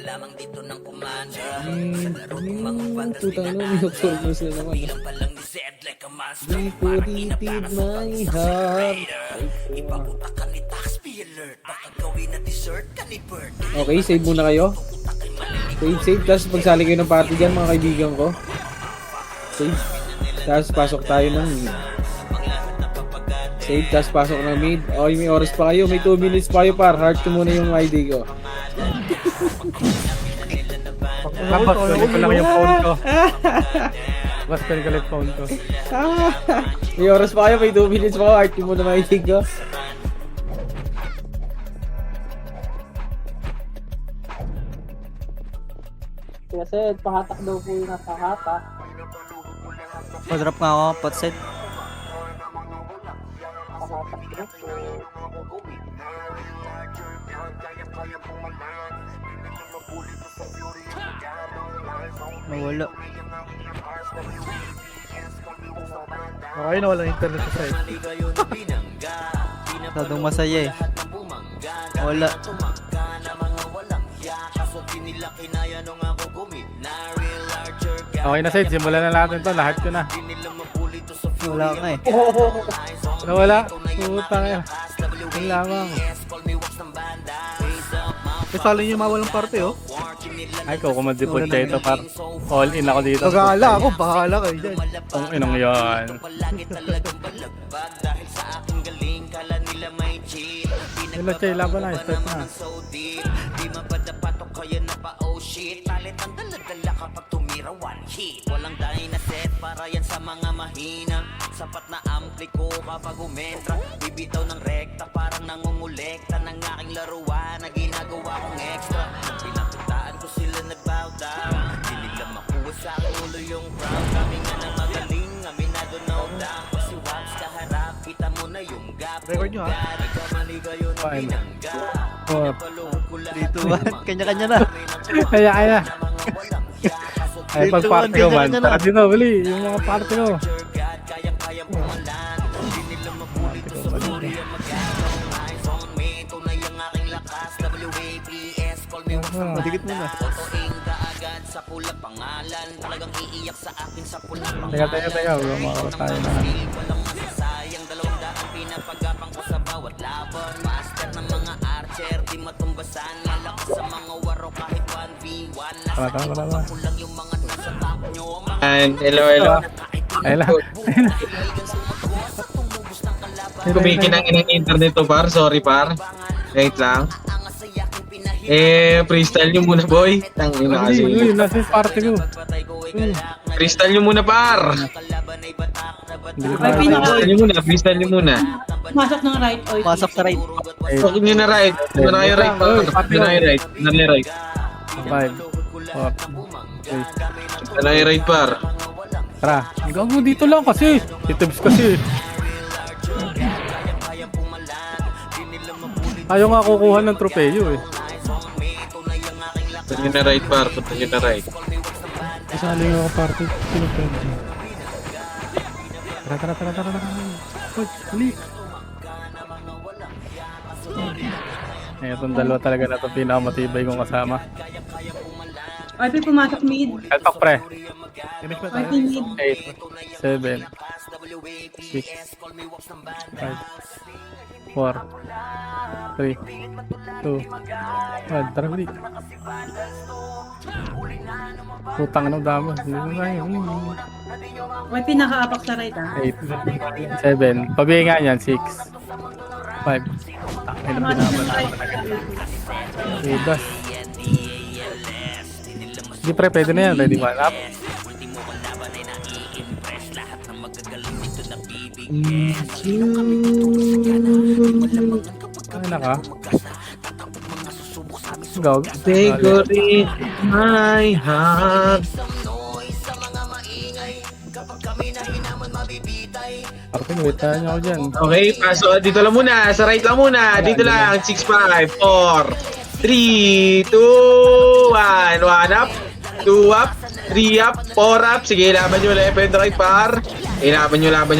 lamang dito ng kumanda. Putang na, may Octopus na naman. Bilang pa lang ni Zed like a monster. Decorated my heart. Ipagutakan ni Tax, be alert. Baka gawin na dessert ka ni Bert. Okay, save muna kayo. Save. Tapos pagsali kayo ng party dyan, mga kaibigan ko. Save. Tapos pasok tayo ng mid. Save, tapos pasok ng mid. Okay, may oras pa kayo. May 2 minutes pa kayo, par. Heart ko muna yung ID ko. Tapos ko lang yung phone ko. Basta ko lang yung phone ko. May oras pa kayo. May 2 minutes pa kayo. Heart ko muna yung ID ko. Kasi pahatak daw po yung nasa hatak. Pa-drop nga ako, potset. Pahatak daw. Nawala. Okay na walang internet sa site. Masyadong masaya eh. Wala. Okay na site, simulan na natin to. Lahat ko na. Wala ka eh. Nawala. Putang ina. Yun lamang. Kasali niyo mawalang parte oh. Ay ko, kung mag-deport kayo ito par. All in ako dito. Pag-aala ako, bahala kayo dyan. Ang inong yan. Wala siya, laban na. Start na. Walang dahil na set para yan sa mga mahina. Sapat na ampli ko kapag umentra. Bibitaw ng rekta parang nangungulekta ng aking laruan na ginagawa kong extra. Pinapuntaan ko sila nag-bow down. Di nila makuha sa aking ulo yung crown. Kami nga nang magaling, aminado no down. Kasi wax kaharap, kita mo na yung gap. Record nyo, ha? Gari ka maligayo na Fine. binangga. Oh. Dito ba? Kanya-kanya na. Kaya. Ay, pag party ko man. Saka dito, bali. Yung mga party ko. Madikit muna. Sa pula pangalan talagang iiyak sa akin sa pula Teka. Wala makakaroon tayo na. walang masasayang 200 pinapagapang ko sa bawat laban master ng mga archer di matumbasan malakas sa mga waro kahit 1v1 nasa Tara. ko lang yung mga nasa top nyo And hello. Ay lang. Kumikinang ng internet to par, sorry par. Wait lang. Freestyle nyo muna boy. Tangina kasi. Uy, nasa yung party ko. Freestyle nyo muna par. Freestyle nyo muna. Masok ng right oil. Pasok sa right. Huwag nyo na right. Huwag na kayo right par. Huwag na kayo right. Huwag na kayo right. 5, 4, 3. Huwag na kayo right par. Tara. Gago dito lang kasi. Titibs kasi. Ayaw nga kukuha ng tropeyo eh. Huwag nyo na right par. Huwag nyo na right. Kasali nga ako party. Sino friend? Tara. Coach, huli. Itong dalawa talaga na itong pinakamatibay kong kasama. YP pumasok mid. Kalpak pre. YP mid. 8, 7, 6, 5, 4, 3, 2, 1. Tara balik. Putang ng dami. YP nakaapak sa right ah. 8, 7. Pabihin nga yan. 6, 5. Ay na pinaman. Okay, das. Hindi pre, pwede na yan. Ready one up. Ay na ka. Go. Decorate my heart. Parte, waitan niyo ako dyan. Okay, paso dito lang muna. Sa right lang muna. Dito lang. 6, 5, 4, 3, 2, 1. 1 up. 2 up. 3 up. 4 up. Sige, laban nyo. Left and right par. Laban nyo. Laban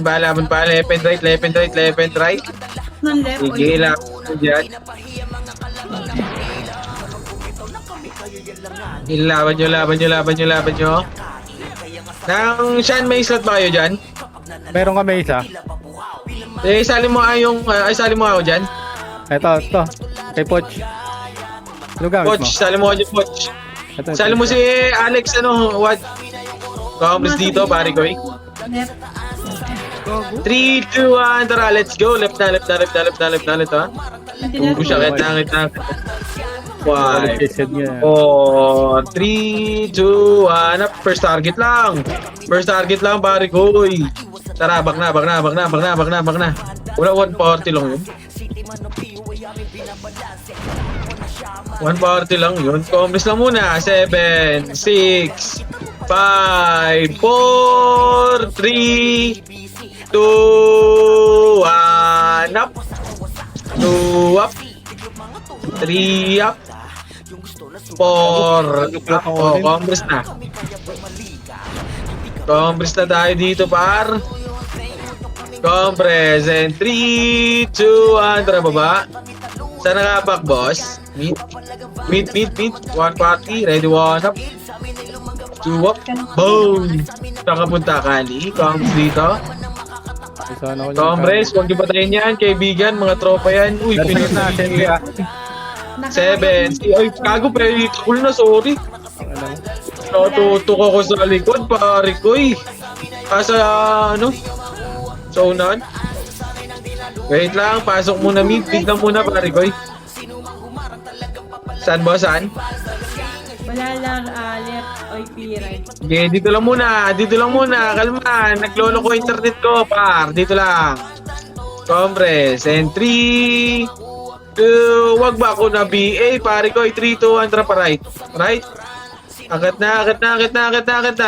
pa. Left and right. Ng left Sige, oil. laban Diyan. Laban nyo. Nang Sean, may slot ba kayo dyan? Meron kami isa. Isali mo ako dyan. Ito. Kay Poch. Ano gamit mo? Coach, sali mo ako dyan, coach. Ito. Sali mo si Alex, what? Congress dito, pare ko eh. 3, 2, 1, tara, let's go. Left na, ha? Sakit na. 5, Dead niya. 4, 3, 2, 1, up. First target lang, pare ko. Tara, bak na. Wala 140 lang yun. 140 lang yun. Compres lang muna. 7, 6, 5, 4, 3, 2, 1, up. 2 up. 3 up. 4 up. Oh, compres na. Compres na tayo dito, par. Compres. And 3, 2, 1. Tara, baba. Saan nakapak, boss? Meet. 140. Ready, 1 up. 2 up. Boom. Saan ka punta, Kali? Compres dito. Sana ko Compres, huwag niyo patayin yan. Kaibigan, mga tropa yan. Uy, Pinit na, siyempre ah. 7. Ay, kago, pero cool na, sorry. Natutok ako sa likod, pare ko eh. Sa unahan. Wait lang, pasok muna mid. Biglang muna, pare ko eh. Saan ba, saan? Wala lang, left OP right. Okay, dito lang muna. Kalma, naglolo ko internet ko, par. Dito lang. Compress. And 3, 2, wag ba ako na BA, pare ko. 3, 2, 1, tara pa right. Right? Agad na.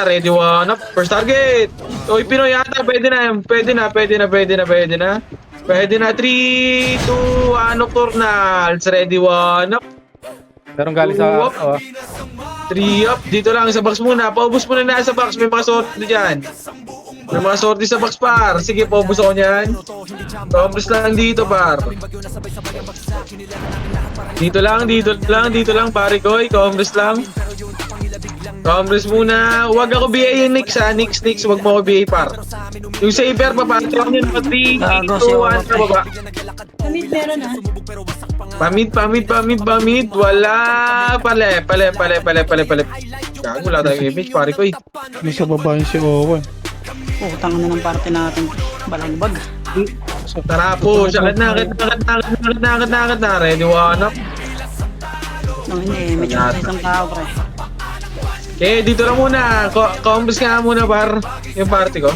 Ready, 1 up. First target. Oy, Pinoy yata. Pwede na. 3, 2, 1, nocturnals. Ready, 1 up. Meron galing sa Up. 3 up. Dito lang sa box muna. Paubos muna na sa box. May mga sorti dyan. May mga sorti sa box, par. Sige, paubos ako niyan. Compres lang dito, par. Dito lang, pare ko. Compres lang. Compres muna. Huwag ako BA yung Nix, ha. Nix. Huwag mo ako BA, par. Yung saver, papatro ako yun. 3, 2, 1, sa baba. Kamit meron ah. Pamid. Wala. Pale. Gago, wala tayong image, pare ko eh. May sa baba yung si Owen. Utang na ng party natin. Balagbag. Tara po, sakit na. Ready, 1 up. No, hindi. May chance isang tao, pre. Okay, dito lang muna. Combos ka nga muna, par. Yung party ko.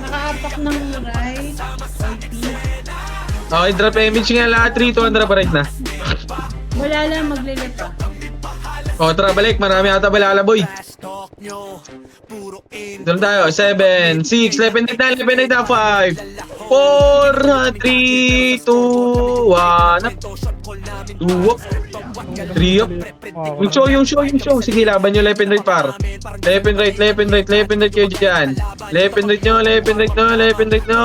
Nakaapak ng right. OP. Okay, drop image nga lahat. 3, 2, 1, tara pa right na. Wala lang, maglilip pa. O, tara, balik. Marami ata balala, boy. Dito tayo. 7, 6, 11, 5, 4, 3, 2, 1, up. 2 up. 3 up. Yung show. Sige, laban nyo left and right, par. Left and right kayo dyan. Left and right nyo.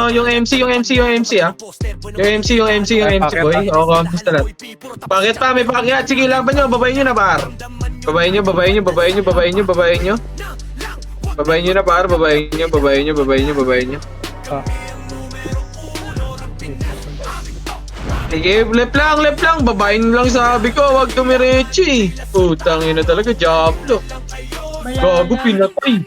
Yung MC, ah. Yung MC, boy. O, compass na lang. Pakit pa, may pakyat. Sige, laban nyo. Babayin nyo na, par. Babayin nyo. Babayin nyo na, par. Babayin nyo. Sige, left lang. Babayin lang sabi ko. Huwag tumiretsi. Putang ina talaga, Diablo. Gago, pinatay.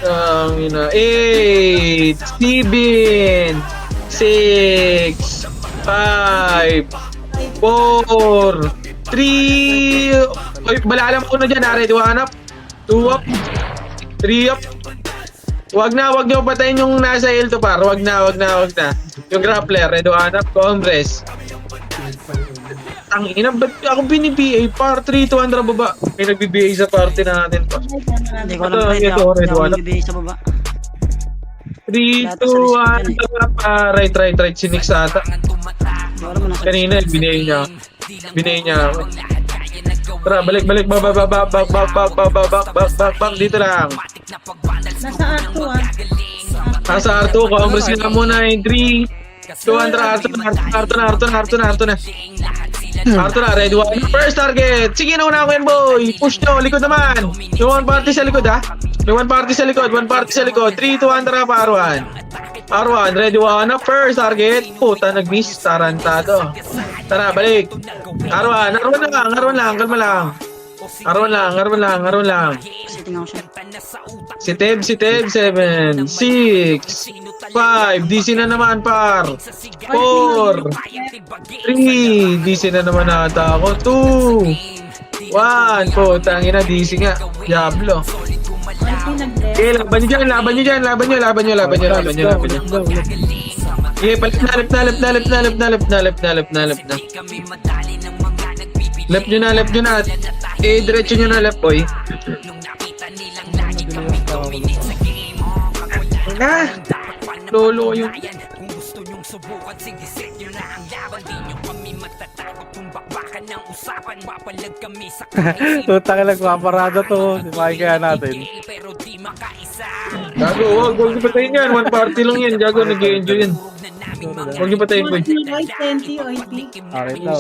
Ang ina. 8, 7, 6, 5, 4, 3. Oy, balalam ko na dyan. Ready, 1 up. 2 up. 3 up. Wag niyo patayin yung nasa L2, par. Wag na. Yung grappler, redo hanap, Congress. Tangina, ba't ako bini-BA? Par 3 to 100 baba. May nagbi-BA sa party natin, pa. Hindi ko alam, pre. Hindi ako nagbibigay sa baba. 3, 2, 1, pa. Right. Si Nix ata. Kanina, binay niya ako. Tara, balik. Back. Dito lang. Nasa R2 ah. Nasa R2, Congress nga muna in 3, 200, Arto na, ready one. First target. Sige, nauna ako yan, boy. Push nyo, likod naman. Yung one party sa likod, ha? Yung one party sa likod. 3, 200 pa, R1. R1, ready one. First target. Puta, nag-miss. Tarantado. Tara, balik. R1 lang. Kalma lang. R1 lang. Si Teb, 7, 6, 5, DC na naman, par. 4, 3, DC na naman ata ako. 2, 1, putang ina, DC nga. Diablo. Okay, laban nyo dyan. Okay, palit na. Left nyo na. Diretso nyo na left, boy. Na! Lolo yun. Tutang lang, paparada to. Sipahin kaya natin. Gago, huwag nyo patayin yan. One party lang yan. Gago, nag-i-enjoy yan. Huwag nyo patayin, boy. Right 20, OIP. Right now.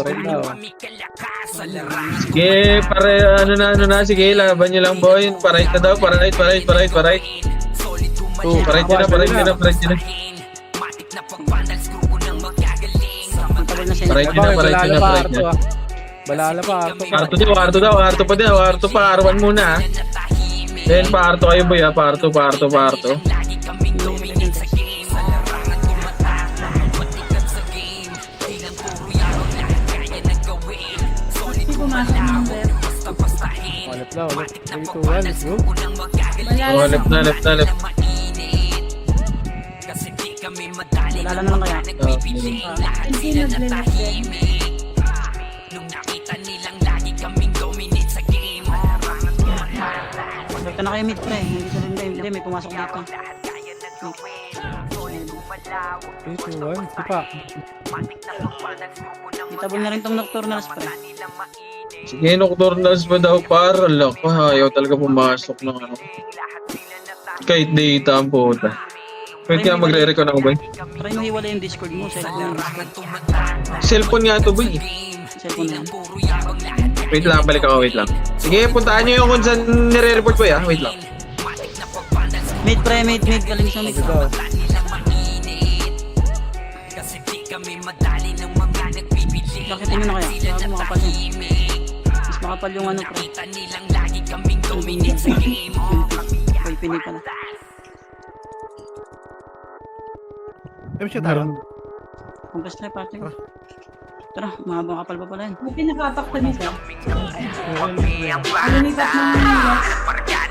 Sige, pare, ano na. Sige, laban nyo lang, boy. Parait na daw. Parait. Parait nyo na. Parait nyo na. Balala pa, Arto. Arto pa, R1 muna. Then, pa-Arto kayo, boy, ha. Pa-Arto. Hindi pumasok ng rep. Walip na. 3, 2, 1, let's go. Malala Left na. Wala naman kaya. Hindi nag-left din. Balik ka na kayo mid pre. Hindi, may pumasok dito. 3, 2, 1, sipa. Itabon na rin tong Nocturnals pre. Sige, Nocturnals pa daw, par. Ala ko, ayaw talaga pumasok ng ano. Kahit data ang puta. Wait nga, magre-recon ako, boy. Try mo hiwala yung Discord mo. Cellphone nga to, boy. Cellphone na yan. Wait lang, balik ako, wait lang. Sige, puntaan nyo yung kung saan nire-report ko, ya. Wait lang. Mid pre, mid. Galing sa mid. Bakit nyo na kaya? Bago makapal yun. Mas makapal yung ano pre. Pini pala. siya tayo. Kumpas na yung party ko. Tara, mahabang kapal pa pala yun. Buti nakatakta nito. Lumipat ng Manila.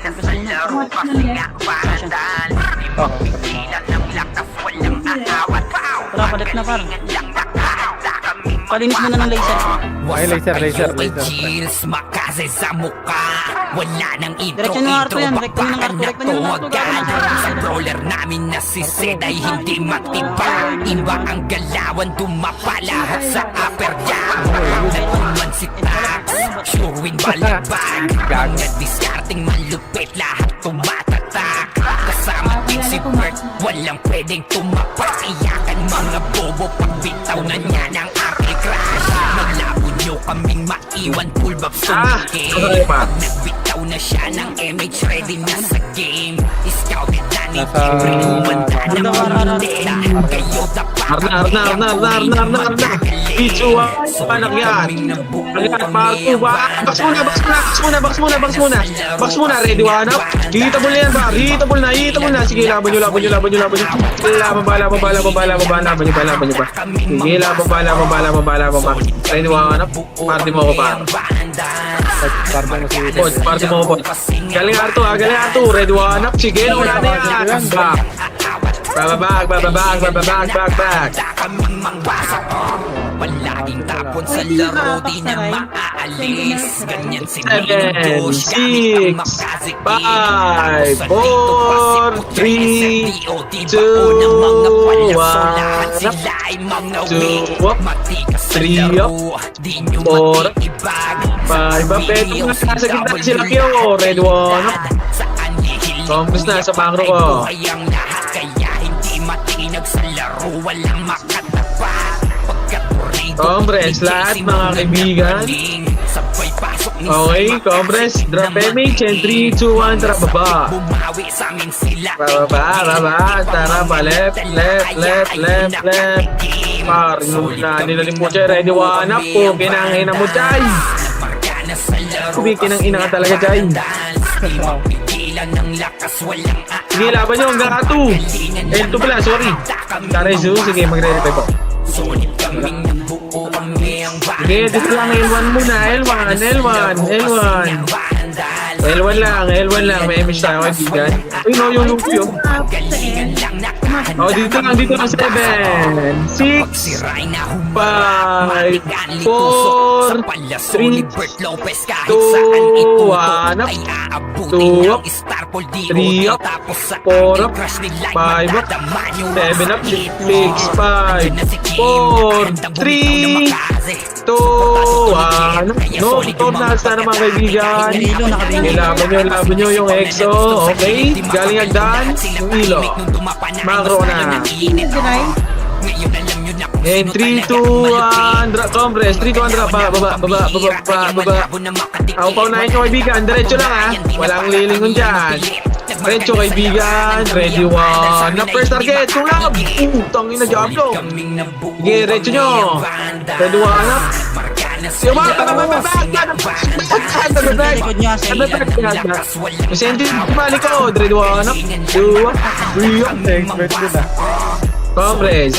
Kumpas muna. Watch na left. Tara, palit na par. Palinis mo na ng laser. Ay, laser. Chills, makase sa mukha. Wala nang Direksyon ng Arto yan. Rekto nyo ng Arto. Rekto nyo ng Arto. Sa brawler namin na si Sed ay hindi matibay. Iba ang galawan, dumapa lahat sa upper jam. Natuman si Tax, sure win balibag. Mga discarding malupit, lahat tumatatak. Kasama din si Bert, walang pwedeng tumapas. Iyakan mga bobo, pagbitaw na niya ng anti-crash. Malabo nyo kaming maiwan, full bab sumikip. Pag nagbitaw na siya ng MH, ready na sa game. Scouted na ni Kibri, umanda ng bandera. Kayo dapat Arna. Ichuwa, panak yan. Ayan, parto ba? Box muna. Ready, one up. Hitable na yan, ba? Hitable na. Sige, laban nyo. Laban ba? Sige, laban ba? Ready, one up. Party mo ko pa. Party mo ko pa. Galing Arto. Ready, one up. Sige, wala na yan. Back. Palaging tapon sa laro, di na maaalis. Ganyan si 7, 6, 5, 4, 3, 2, 1. Three up, 4, 5 up. Eto nga, nasa gitna sila Kyo. Red one up. Compass na sa bangro ko. Compres, lahat mga kaibigan. Okay, Compres, drop image and 3, 2, 1, tara baba. Baba, tara pa, left. Par, nilalim mo siya, ready, one up po, kinangina mo, Chay. Kubikin ang ina ka talaga, Chay. Sige, laban nyo hanggang A2. L2 pala, sorry. Tara, Zeus, sige, magre-repay po. Sige, dito lang, L1 muna, L1 lang, may image tayo kaibigan. Uy, no, yung Luffy, oh. Oh, dito lang, 7, 6, 5, 4, 3, 2, 1, up, 2 up, 3 up, 4 up, 5 up, 7 up, 6, 5, 4, 3, 2, 1. No, ito na sana mga kaibigan. Laban nyo yung EXO. Okay, galing agdan. Yung ilo. Macro na. And 3, 2, 1. Drop, compress. 3, 2, 1, drop. Baba. Ako paunahin nyo kaibigan. Diretso lang ha. Walang lilingon dyan. Diretso kaibigan. Ready, one. Na first target. Tulab. Tangin na Diablo. Sige, diretso nyo. Ready, one up. Yung mga Senti balik ko. Ready, one up. 2 up. 3 up. Expert ko na. Compres.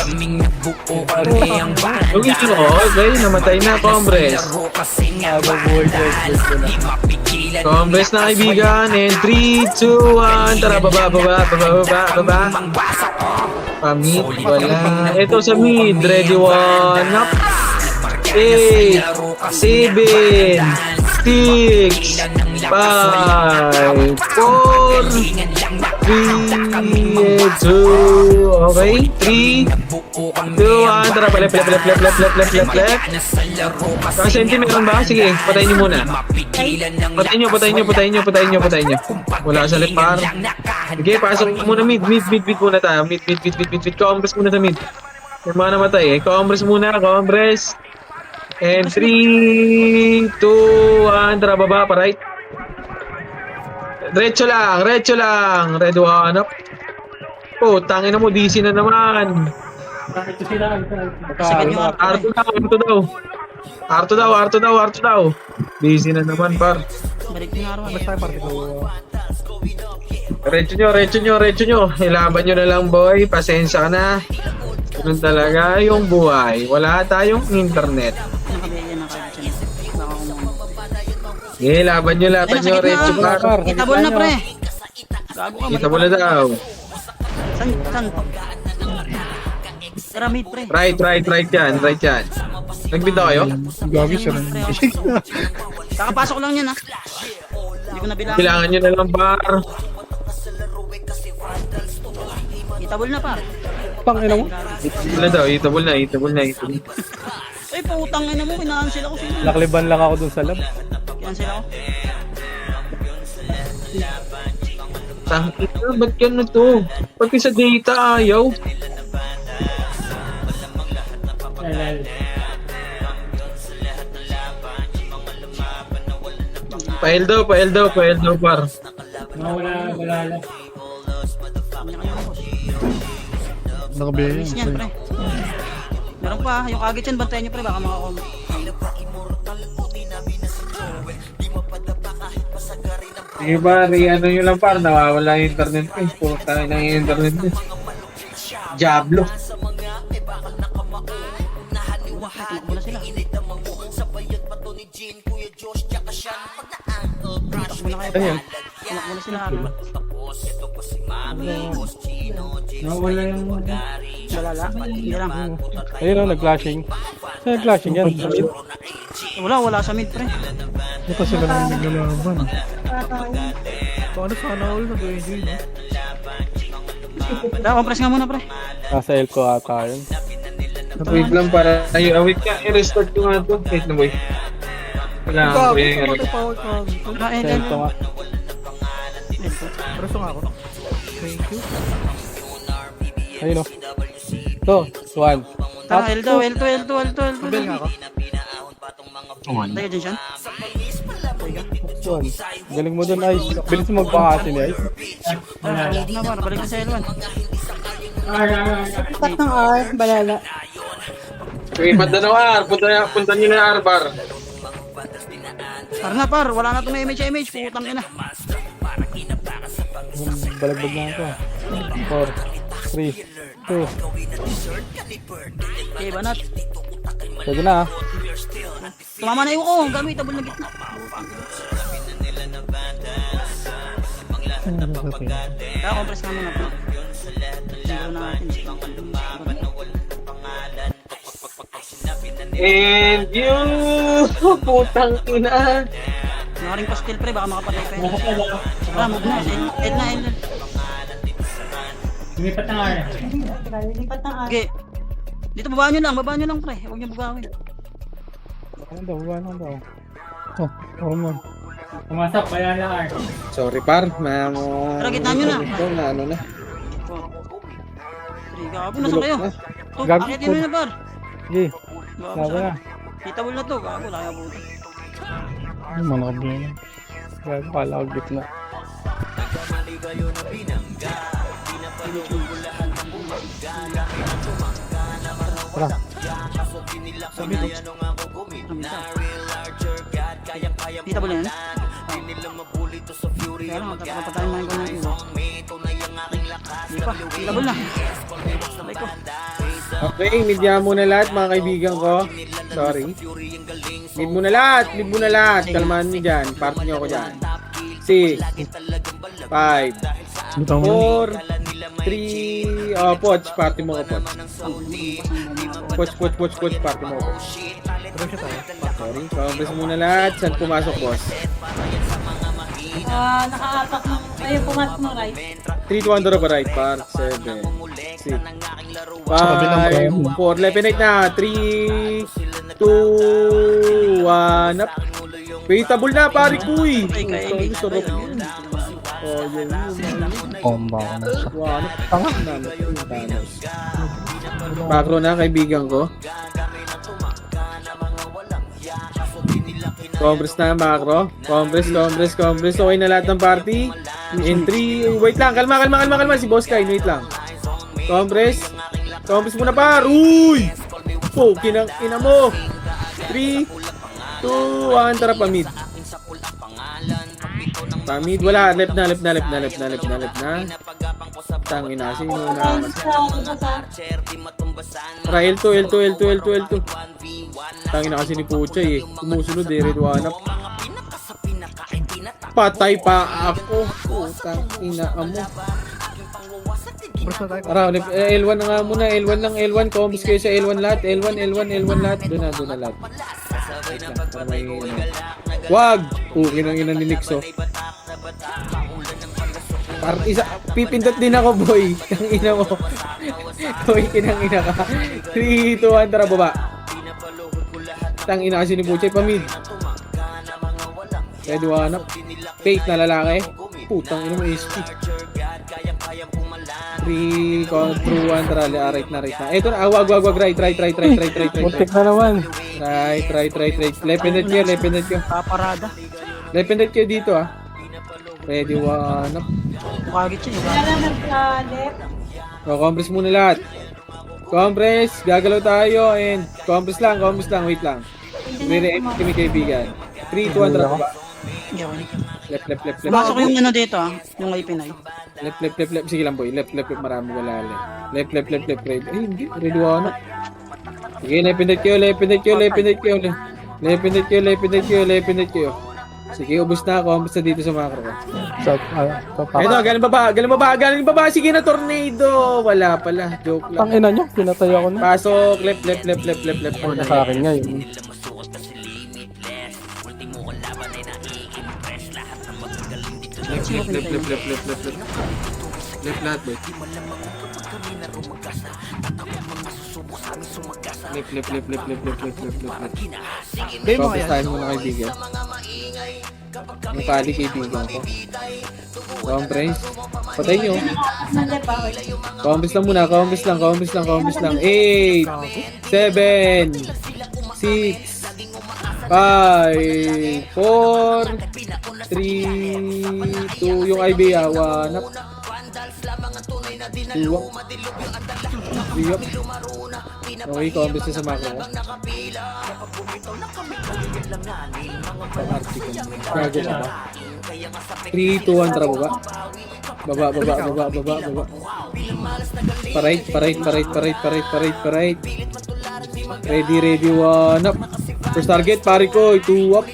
Yung ito, okay, namatay na, Compres. Compres na kaibigan, and 3, 2, 1, tara, baba. Pamit, wala. Ito sa mid, ready, one up. 8, 7, 6, 5, 4, 3, 2, okay, 3, 2, 1, tara pa, left. Senti meron ba? Sige, patayin nyo muna. Patayin nyo. Wala sa left par. Sige, pasok muna mid muna tayo. Mid. Compress muna sa mid. Yung mga namatay eh. Compress muna. And 3, 2, 1, tara baba pa right. Diretso lang. Ready, one up. Oh, tangin na mo, DC na naman. Arto daw. DC na naman, par. Balik na araw. Retso nyo. Ilaban nyo na lang, boy. Pasensya ka na. Ganun talaga yung buhay. Wala tayong internet. Nakabigyan ng card dyan. Baka kumama. Sige, laban nyo. Retso, par. Itabol na, pre. Gago ka. Kita mo na daw. San? Tara, mid, pre. Right yan. Nagbita kayo? Gagi siya rin. Kakapasok lang yan, ha. Hindi ko nabilangan. Bilangan nyo na lang, par. Itabol na, par. Pangina mo. Itabol na. Eh, putang ina mo. Kinacancel ako sila. Nakliban lang ako dun sa lab. Cancel ako. Tangina, ba't gano'n to? Pati sa data ayaw. Pail daw, par. Nakabigyan Miss niyan, pre. Meron pa. Yung kagit yan, bantayan nyo, pre. Baka makakom. Sige ba, ano nyo lang par, nawawala yung internet ko. Puta na yung internet ko. Diablo. Tumakbo na sila. Ayun. Tumakbo na sila, Haru. Nawawala yung... Malala. Hindi lang. Ayun o, nag-flashing. Saan nag-flashing yan? Sa mid? Wala sa mid, pre. Ito sila naman naglalaban. Paano sana all nag-enjoy, no? Compress nga muna, pre. Nasa Elco ata yun. Wait lang para... wait ka, i-restart ko nga ito. Wait na boy. Wala ko yung ano. Power card. Sa Sa Elco nga. Preso nga ako. Thank you. Ayun o. 1. Tara, L2, L2, L2, L2, L2. Bel nga ako. Tayo dyan siya. Galing mo dun, Ice. Bilis mo magpakasi ni Ice. Huwag na par, balik na sa L1. Pat ng R, balala. Okay, punta na war. Punta nyo na Arbar. Tara na par, wala na itong MH, putang ina. Balagbag na ako. 4, 3, 2. Okay, banat. Pwede na ah. Tumama na yung ko, gamit, tabol na gitna. Kaya compress na muna po. Siguro na natin. And you! Putang ina! Nakaring pastel pre, baka makapatay pa yun. Tara, move na. L na, L na. Lipat ng R. Okay. Dito babaan nyo lang pre. Huwag nyo babawin. Ano daw? Oh, hormon. Pumasok, balala R. Sorry par, Tara, gitna nyo na. Ano na. Pre, gago, nasa kayo? To, Gago, akitin mo na par. Sige, Gago sabi na. siya. Hitable na to, gago, laya buti. Ay, manakab na yun. Kaya kala ko gitna. Tara. Hitable na yan? Kaya lang, patatayin mo yung iwo. Hindi pa, hitable na. Sabay ko. Okay, media muna lahat mga kaibigan ko. Sorry. Mid muna lahat. Kalmahan nyo dyan. Party nyo ako dyan. 6, 5, 4, 3, Poch, party mo ko, Poch. Poch, party mo ko. Sorry, congress muna lahat. Saan pumasok, boss? Nakaapak ng, ayun, pumasok ng right. 3 to 1 drop right, part 7, 6, 5, 4, left and right na. 3, 2, 1, up. Waitable na, pari kuy. Sarap yun. Oh, yun. Combo ako na siya. Tanga. Macro na, kaibigan ko. Compress na, macro. Compress. Okay na lahat ng party. In 3, wait lang. Kalma. Si Boss Kai, wait lang. Compress muna par. Uy! Po, kinang ina mo. 3, 2, 1, tara pamid. Pamid, wala. Left na. Tangin na, sino na. Tara, L2. Tangin na kasi ni Puchay eh. Sumusunod eh, red one up. Patay pa ako. Putang ina mo. Tara, L1 na nga muna. L1. Combos kayo sa L1 lahat. L1 lahat. Doon na lahat. Wag! Okay nang ina ni Nixo. Pipindot din ako, boy. Ang ina mo. Boy, kinang ina ka. 3, 2, 1, tara baba. Tang ina kasi ni Buchay, pamid. Ready, one up. Fake na lalaki. Putang ina mo, SP. 3, through 1, tara, right na. Eto na, wag, right. Muntik na naman. Right. Left and right kayo. Paparada. Left and right kayo dito ah. Ready, one up. Bukagit siya. Balala sa left. Compress muna lahat. Compress, gagalaw tayo and compress lang, wait lang. Re-react kami kaibigan. 3, 2, 1, tara baba. Left. Pasok ko yung ano dito yung ipinay. Left. Sige lang boy. Left. Marami wala. Left. Right. Ay, hindi. Ready, one up. Sige, left and right kayo. Sige, ubos na ako. Ubos na dito sa macro ko. Ito, galing baba. Sige na, tornado. Wala pala. Joke lang. Tangina nyo, pinatay ako na. Pasok. Left. Una sa akin ngayon. Left lahat, boy. Left. Focus tayo muna kaibigan. Yung kali kaibigan ko. Compress. Patay nyo. Nandun pa ako. Compress lang muna. Compress lang. 8, 7, 6, 5, 4, 3, 2, yung IBA, 1 up. 2 up. 3 up. Okay, compress na sa macro ko. Gago ka ba? 3, 2, 1, tara baba. Baba. Parait. Ready, 1 up. First target, pare ko, 2 up.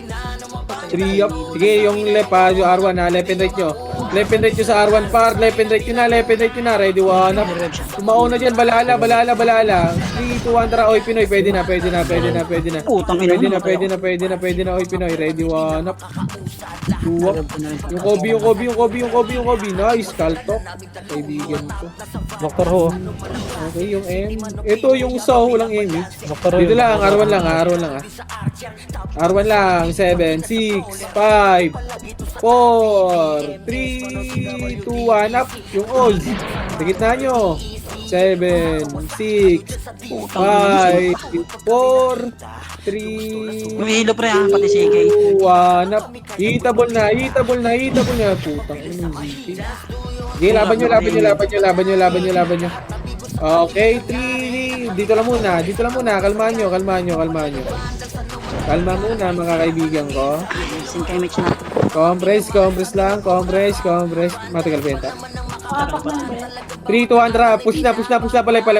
3 up. Sige, yung left ha, yung R1 ha, left and right nyo. Left and right nyo sa R1 par, left and right nyo na, ready, 1 up. Tumauna dyan, balala. 3, 2, 1, tara, oy, Pinoy, pwede na. Putang ina. Pwede na, oy, Pinoy, ready, 1 up. 2 up. Yung Kobe. Nice, Kaltok. Kaibigan ko. Dr. Ho. Okay, yung M. Ito yung Saw, walang M eh. Dito lang, R1 lang ha. R1 lang, 7, 6, 5, 4, 3, 2, 1 up. Yung old. Sa gitna nyo. 7, 6, 5, 4, 3, Umihilo pre ha, pati si AK. 1 up. Hitable na. Putang ina ng ZP. Sige, laban nyo. Okay, 3. Dito lang muna. Kalmahan nyo. Kalma muna mga kaibigan ko. Sing kay Mitch na. Compress lang. Matagal benta. Apak na ba yan? 3, 2, 1, tara. Push na. Palay. Push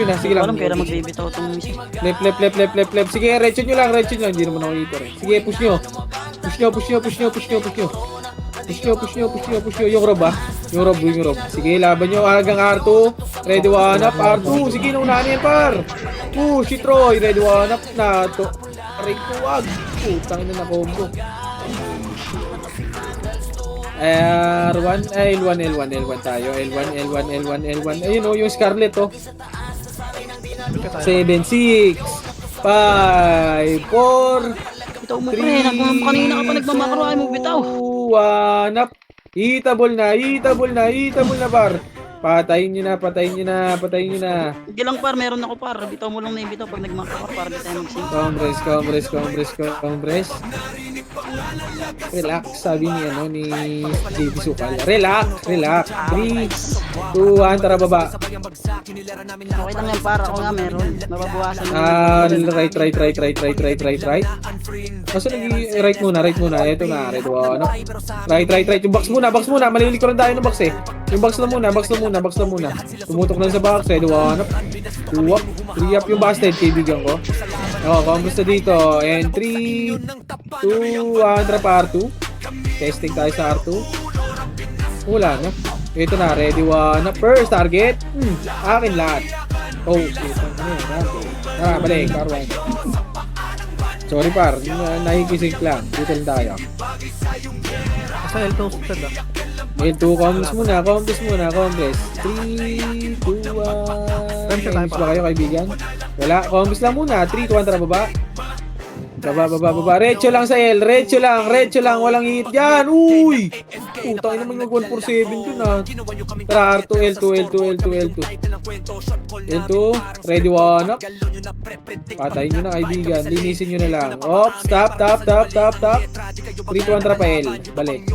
na. Sige lang. Alam kailan magbibitaw itong misis. Left. Sige, retso nyo lang. Hindi naman ako dito rin. Sige, push nyo. Yung rob ha. Yung rob. Sige, laban nyo. Hanggang R2. Ready, 1 up. R2. Sige, naunahan yan, par. Si Troy. Ready, 1 up na to. Aray ko, wag. Putang ina na combo. R1. L1 tayo. L1. Ayun o, yung Scarlet oh. 7, 6, 5, 4, Bitaw mo pre, kanina ka pa nagmamakro ay mo bitaw. 1 up. Hitable na par. Patayin nyo na. Hindi lang par, meron ako par. Bitaw mo lang na ibitaw pag nagmamakro para di tayo mag-sync. Compress. Relax, sabi ni JB Sukal. Relax. 3, 2, 1, tara baba. Okay lang yan par, ako nga meron. Mababawasan mo. Right. Kasi right muna. Ito na, red one. Right. Yung box muna. Malilikuran tayo ng box eh. Yung box na muna. Tumutok lang sa box, red one. 2 up, 3 up yung basket, kaibigan ko. Kamusta dito? And 3, 2, 1, trap R2. Testing tayo sa R2. Wala na. Ito na, ready, 1 up. First target. Akin lahat. Balik, R1. Sorry par, nakikisink lang. Dito lang tayo. Sa L2 stud ah. L2, comps muna. 3, 2, 1. Comps ba kayo kaibigan? Wala, comps lang muna. 3, 2, 1, tara baba. Baba. Retso lang sa L. Retso lang. Walang hit yan. Uy! Putang ina naman yung 147 dun ah. Tara, R2, L2. Ready, 1 up. Patayin nyo na kaibigan. Linisin nyo na lang. Stop. 3, 2, 1, tara pa L. Balik.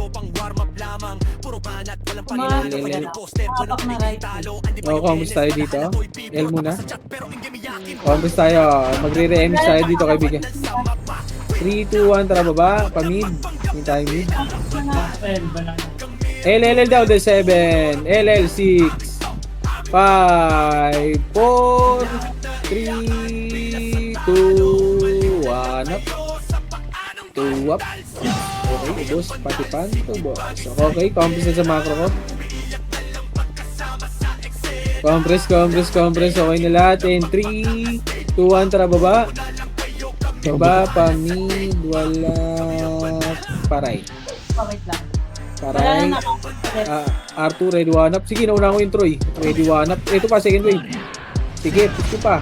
Apak na right. Comps tayo dito. L muna. Comps tayo. Magre-remix tayo dito kaibigan. 3, 2, 1, tara baba. Pamid. Hindi tayo mid. LL daw, 7. LL 6. 5, 4, 3, 2, 1 up. 2 up. Okay, boss. Pati pan. 2 boss. Okay, compress na sa macro ko. Compress. Okay na lahat. And 3, 2, 1, tara baba. Baba, pamid, wala, paray. Wait lang. Wala Taray. na ako. R2, ready one up. Sige, nauna ko yung Troy. Ready one up. Ito pa, second wave. Sige, push ko pa.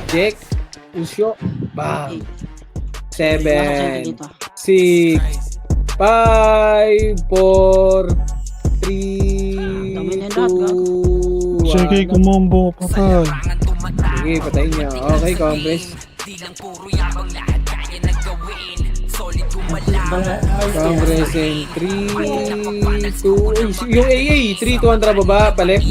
Check. Push yo. Bam. 7, 6, 5, 4, 3, 2, 1. Sige, kumombo, patay. Sige, patayin niya. Okay, compress. Compress in 3, 2, yung AA, 3, 2, andra baba, palep.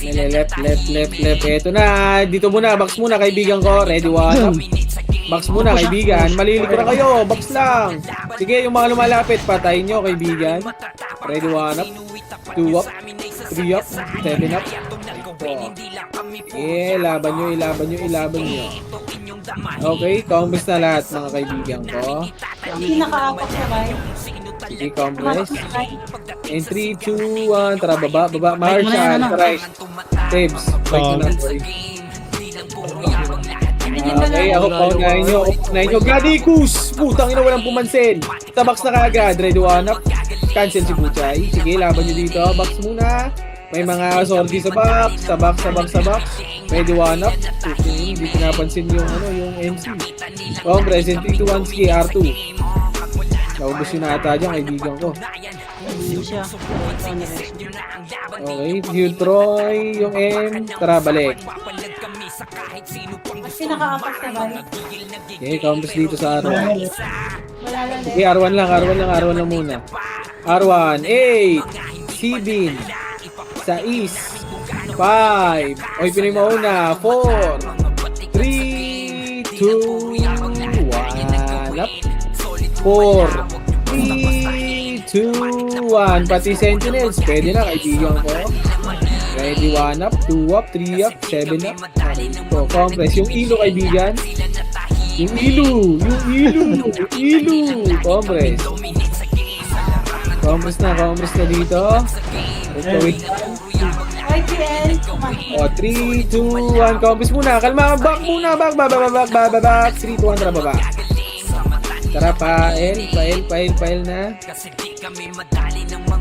Left. Eto na, dito muna, box muna kaibigan ko. Ready one up. Box muna kaibigan. Maliliko na kayo, box lang. Sige, yung mga lumalapit, patayin nyo kaibigan. Ready one up. 2 up. 3 up. 7 up. Laban nyo. Okay, compress na lahat mga kaibigan ko. Pinaka-apak sa bahay. Sige, compress. And 3, 2, 1, tara baba, Marshall, right. Tabs, bike mo na, boy. Okay, ako pa, unahin nyo. Gadikus! Putang ina, walang pumansin. Tabox na kagad, ready one up. Cancel si Puchay. Sige, laban nyo dito, box muna. May mga sortie sa box. Ready one up. Okay, hindi pinapansin yung MC. Compress, and 3, 2, 1, sige, R2. Naubos yun ata dyan, kaibigan ko. Hindi siya. Okay, Hugh Troy, yung M, tara balik. Pinaka-apak sa bahay. Okay, compress dito sa R1. Wala na. Okay, R1 lang muna. R1, 8, 7, 6, 5, oy, Pinoy mauna, 4, 3, 2, 1, up. 4, 3, 2, 1. Pati Sentinels, pwede na kaibigan ko. Ready, 1 up, 2 up, 3 up, 7 up. So, compress. Yung ilo kaibigan. Yung ilo. Compress. Compress na dito. Wait. YPL. O, 3, 2, 1. Compress muna. Kalma, back muna. Back. 3, 2, 1, tara baba. Tara, pael na.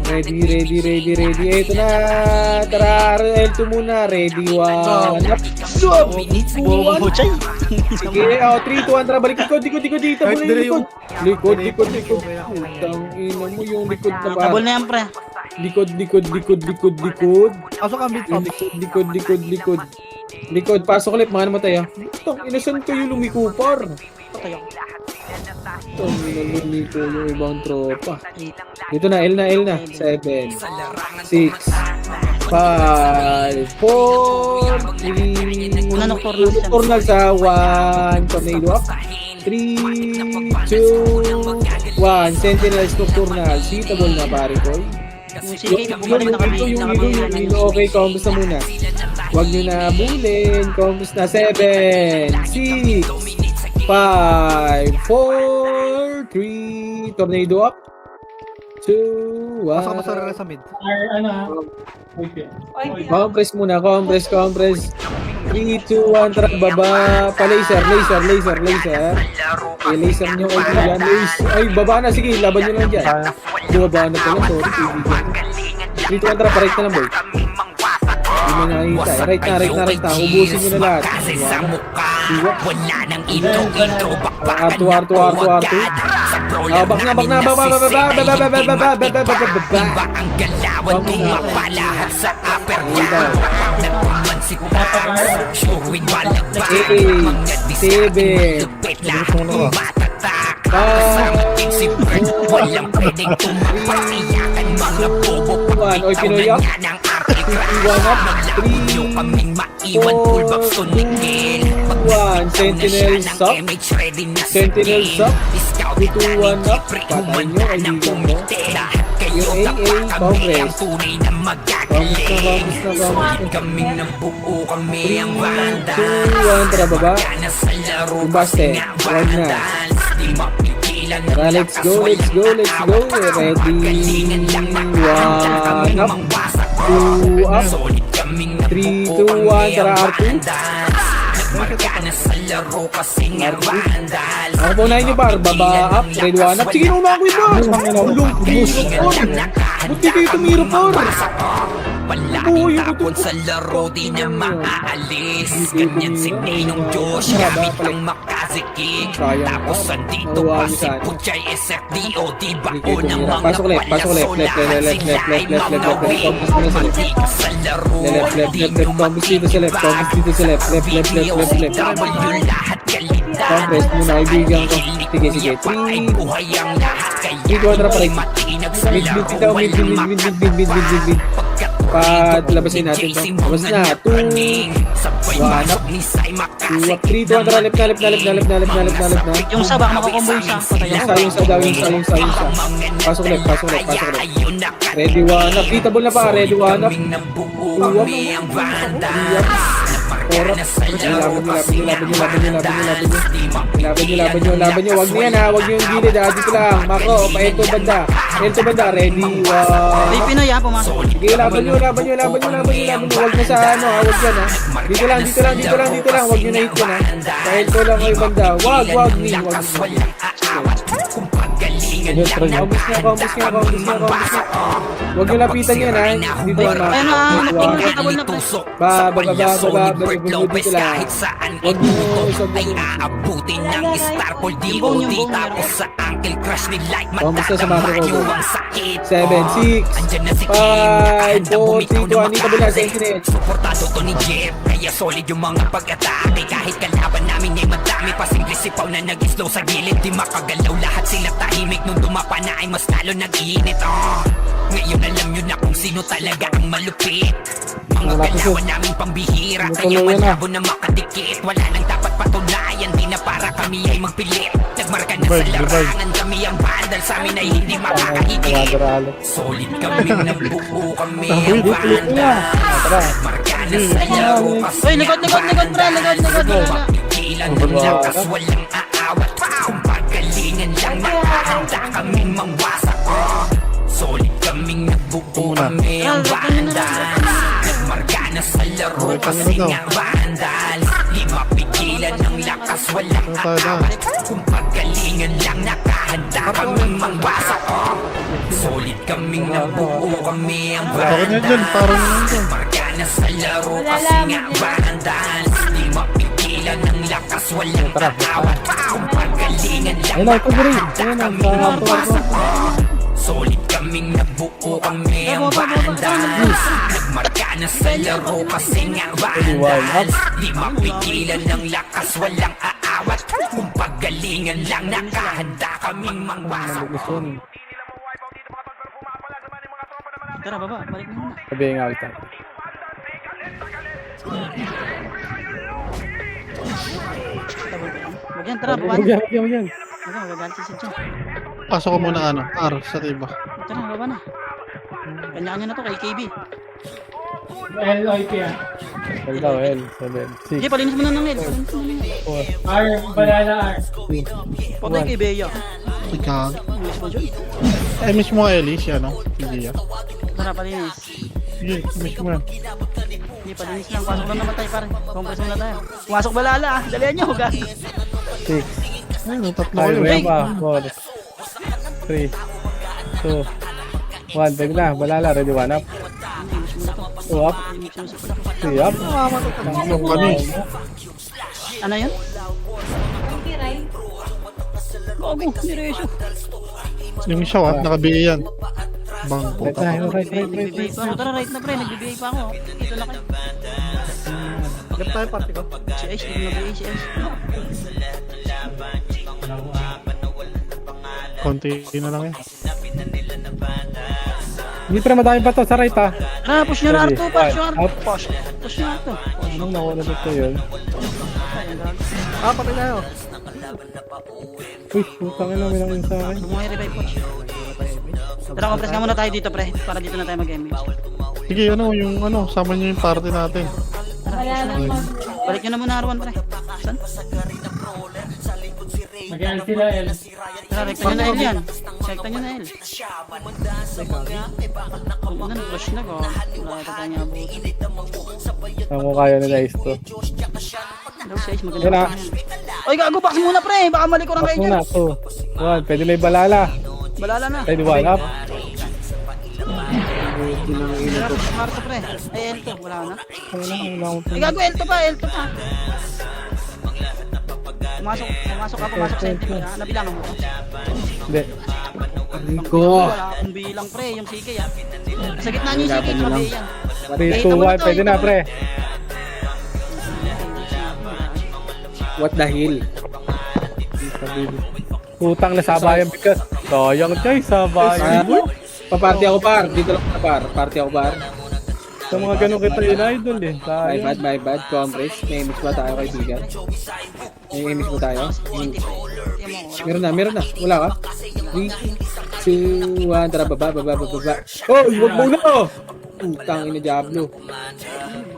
Ready. Ito na. Tara, L2 muna. Ready, 1 up. Bobo, chay. Sige, 3, 2, 1, tara, balik likod dito. Kahit dire yung- Likod. Putang ina mo yung likod na ba? Tabol na yan, pre. Likod. Pasok ang mid pump. Likod, pasok ulit, mga namatay ah. Itong inasan kayo lumikupar. Patay ako. Itong lumiko yung ibang tropa. Dito na, L na. 7, 6, 5, 4, 3, Una nocturnal siya. nocturnal sa 1, tornado up. 3, 2, 1, sentinels nocturnal. Seatable na pare ko. Yung CK, bumalik nakabili. Okay, combos na muna. Huwag nyo na bulin. Combos na 7, 6, 5, 4, 3, tornado up. 2, 1. Pasok masarara sa mid. YPL. Compress muna, compress. 3, 2, 1, tara, baba. Pa-laser. Okay, laser nyo kaibigan. Ay, baba na, sige, laban nyo lang dyan. Baba na pala, sorry, kaibigan. 3, 2, 1, tara, pa-right na lang, boy. Hindi mo nakikita. Right na. Ubusin nyo na lahat. R2. Bak na. Oy, Pinoy up. 1 up. 3, 4, 1. Sentinels up. 3, 2, 1 up. Patayin nyo, kaibigan mo. Yung AA, compress. Compress na. 3, 2, 1, tara baba. Yung baste, wag na. Tara, let's go. Ready, 1 up. 2 up. 3, 2, 1, tara R2. Ako po unahin niyo par, baba up, red 1 up. Sige, naunahan ko yun par. Ulong kayo par. Buti kayo tumiro par. Palagi tapon sa laro, di na maaalis. Ganyan si Ninong Josh, gamit ang makazikik. Tapos andito pa si Puchay SFDO, di ba o ng mga Pasok ulit, pasok ulit. palasolahan. Sila ay mamawin, mati ka sa laro. Di nyo Compass dito sa left, compass dito sa left. Left. W lahat kalita. Compass muna, kaibigan ko. Sige, sige. 3. Ay buhay ang lahat, kaya Quadra pa rin. matinag sa Mid laro. daw, mid. Patlabasin natin to. Labas na. 2. 1 up. 2 up. 3. 2 under. Left na. Yung sa baka makakombo yung sa. Patay Yung sa daw. Pasok ulit. Ready 1 up. Beatable na pa. Ready 1 up. 2 up. 3 up. 4 up. Laban nyo. Wag na yan ha. Wag nyo yung gilid ha. Dito lang. Mako. Paento banda. Ready 1. Ay, Pinoy ha, pumasok. Sige, laban nyo. Wag na sa ano ha. Wag yan ha. Dito lang. Wag nyo na hit yan ha. Dahil ko lang kayo banda. Wag. Kombis nga. Huwag nyo lapitan yan ha. Dito lang ha. Ayun na, nakikitable na pre. Baba. Dito lang. Huwag nyo isog na yun. Aabutin ng Starpol Yung bone, DOD. yung bone, Tapos sa ankle crush ni Light, Kombis na sa mga matatamaan ko. yung sakit. 7, 6, Andyan na si 5, 4, 3, 2, 1. Dito ba na? Sentinel. Suportado to ni Jeff, kaya solid yung mga pag-atake. Kahit kalaban namin ay madami pa, simple sipaw na nag-slow sa gilid. Di makagalaw, lahat sila tahimik. Nung dumapa na ay mas lalo nag-iinit. Ngayon alam nyo na kung sino talaga ang malupit. Mga kalawan namin pambihira, kaya malabo na makadikit. Wala nang dapat patunayan, di na para kami ay magpilit. Nagmarka na sa larangan, kami ang bandal. Sa amin ay hindi makakahigit. Solid kami, nabuo kami ang bandal. Nagmarka na sa laro, kasi Uy, likod pre, likod. mapigilan ng lakas, walang aawat. Kung pagalingan lang, nakahanda kaming mangwasak. Solid kaming nabuo, kami ang bandal. Nagmarka na sa laro, kasi nga bandal. Di mapigilan ng lakas, walang aawat. Kung pagalingan lang, nakahanda kaming mangwasak. Solid kaming nabuo, kami ang bandal. Nagmarka na sa laro, kasi nga bandal. Di mapigilan ng lakas, walang aawat. Kung pagalingan lang, nakahanda kaming mangwasak. Solid kaming nabuo, kami ang bandal. Nagmarka na sa laro, kasi nga bandal. Di mapigilan ng lakas, walang aawat. Kung pagalingan lang, nakahanda kaming mangwasak. Tara, baba, balik na muna. Sabi nga kita. Huwag yan, tara, baba na. Huwag yan. Tara, magagalit si Sid dyan. Pasok ko muna R sa tiba. Tara, baba na. Kanya-kanya na to kay KB. LOIP ah. L daw, L. 7, Sige, 6, palinis mo na ng L. 4. R, banana R. Patay kay Bea. Ikaw. Miss mo dyan. Miss mo Ellie, siya no? Sige ya. Tara, palinis. Sige, miss mo yan. Hindi, palinis lang. Pasok lang naman tayo, pare. Compress muna tayo. Pumasok balala, ah. Dalihan nyo, huwag 6, Ayun, tatlo 5, kayo. meron pa. 4, 3, 2, 1. Pwede na. Balala. Ready 1 up. 2 up. 3 up. Yung kanis. Ano yun? Gago, niresyo. Yung isa nakabihi yan. Bang Right puta. na. Right. Nagbibigay pa ako. Tara, right na pre. Nagbibigay pa ako. Dito na kayo. Lep tayo party ko. Si Ace, hindi nabigay si Ace. Konti na lang yan. Hindi pa madami pa to. Sa right ha. Tara, push nyo na R2. Push nyo R2. Up. Push nyo R2. Anong nawala dito yun? Ayun, gago. Patay tayo. Uy, putang ina. May namin sa akin. Bumuhay revive push. Tara, compress nga muna tayo dito pre. Para dito na tayo mag-MH. Sige, yung sama niyo yung party natin. Wala lang mag... Balik nyo na muna R1 pre. Saan? Mag-L sila L. Tara, rekta nyo na L yan. Rekta nyo na L. Kung ano, nag-rush na ko. Wala ito tayo nga buto. Ang kaya nila is to. Hello, sis. Maganda Yan na. pa yan. Oy, gago, box muna, pre. Baka malikuran Box kayo dyan. muna. 2, 1. Pwede na yung balala. Balala na. Ready, one up. Marto, pre. Ay, L2. Wala na. Wala Ay, gago, L2 pa. L2 pa. Pumasok ka. Pumasok sa L2. Nabilangan mo to. Hindi. Rico. Wala akong bilang, pre. Yung CK, ah. Sa gitna niyo yung CK. Laban mo Grabe lang. yan. 3, 2, 1. Pwede na, pre. What the hell? Utang na sabayan bigas. Sayang, Chay. Sabayan. Paparty ako par. Dito lang par. Party ako par. Sa mga ganun kita yun, idol eh. Sayang. My bad. Compress. May image ba tayo kaibigan? May image ba tayo? Meron na. Wala ka? 3, 2, 1. Tara, baba. Oh, huwag muna oh! Utang ina Diablo.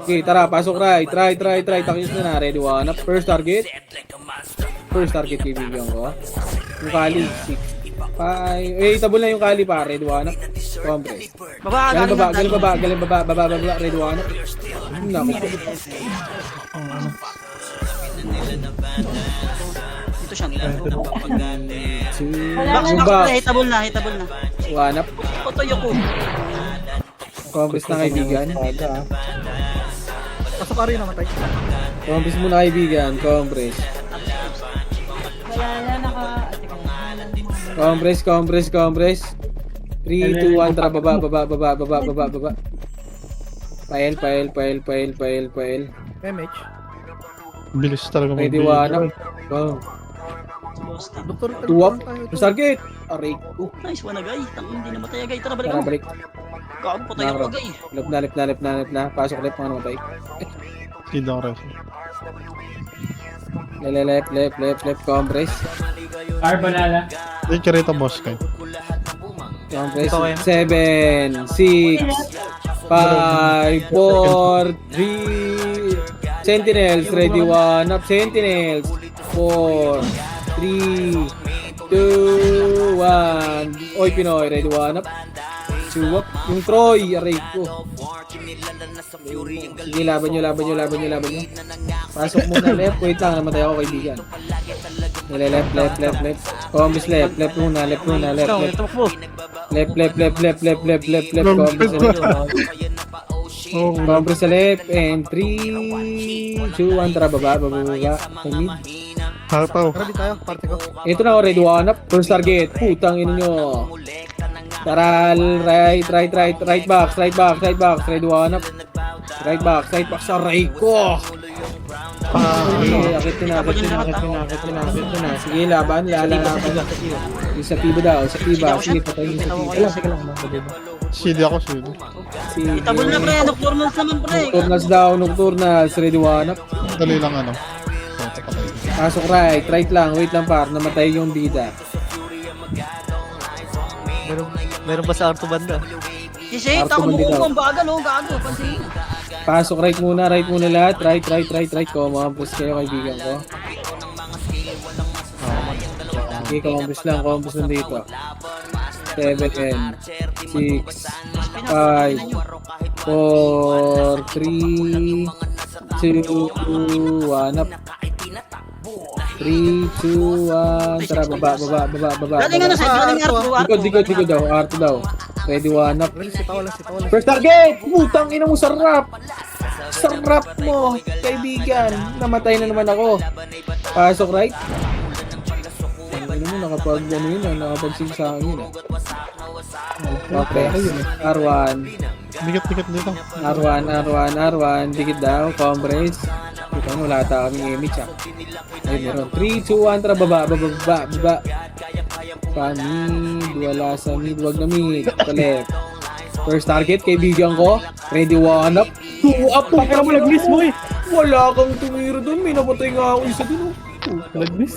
Okay, tara, pasok right. Try. Takis na. Ready, one up. First target kaibigan ko. Yung kali, 6, 5. Eh, tabol na yung kali pa. Ready, one up. Compress. Baba, Galing baba. Ready, one up. Naku. Dito siya. Wala Box, Box. pre. Hitable na. One up. Otoyo ko. Compress na kaibigan. Pasok ka rin namatay. Compress muna kaibigan. Compress. Balala Compress. 3, 2, 1. Tara, baba. Pael. MH. Bilis talaga Ready, one up. Go. Doktor, 2 up. First target. Aray ko. Nice one, agay. Hindi na matay, agay. Tara, balik Tara, ako. balik. Gago, patay ako, agay. Lep na. Pasok lep, mga namatay. Hindi ako reso. Lep. Compress. Ay, karita boss kayo. Compress. 7, 6, 5, 4, 3. Sentinels, ready, one up. Sentinels. 4, 3, 2, 1. Oy, Pinoy, ready, one up. 2 up. Yung Troy, aray ko. Sige, laban nyo. Pasok muna left. Wait lang, namatay ako kaibigan. Left. Combis left muna. Left. Combis Combis sa left. And 3, 2, 1. Tara, baba. Mid. Harpaw. Ready tayo, party ko. Ito na, already one up. First target. Putang ina nyo. Taral, right box. Ready, one up. Right box. Aray ko. Akit na. Sige, laban. Isa piba daw. Sige, patay yung isa piba. CD ako, CD. Hitable na, pre. Nocturnals naman, pre. Nocturnals. Ready, one up. Dali lang ano. Pasok right lang. Wait lang par. Namatay yung bida. Meron ba sa Arto banda? Kasi, Arto tako mo bandito. kung bagal, oh, gago. Pansin. Pasok right muna lahat. Right. Compress kayo kaibigan ko. Okay, compress lang dito. 7, 6, 5, 4, 3, 2, 1 up. 3, 2, 1. Tara, baba. Galing ano sa'yo, galing Arto. Likod daw. Arto daw. Ready, one up. Sitaw lang. First target! Putang ina mo, sarap! Sarap mo, kaibigan. Namatay na naman ako. Pasok right. Ano mo, nakapag-sigsang yun. Okay, R1. Bigat dito. R1. Dikit daw, compress. Kita mo, wala ata kaming image ah. Ayun, meron. 3, 2, 1, tara, baba. Mid, wala sa mid, wag na mid. Left. First target, kaibigan ko. Ready, one up. 2 up. Pakira mo, nag-miss mo eh. Wala kang tumira doon. May napatay nga ako isa doon. Nag-miss.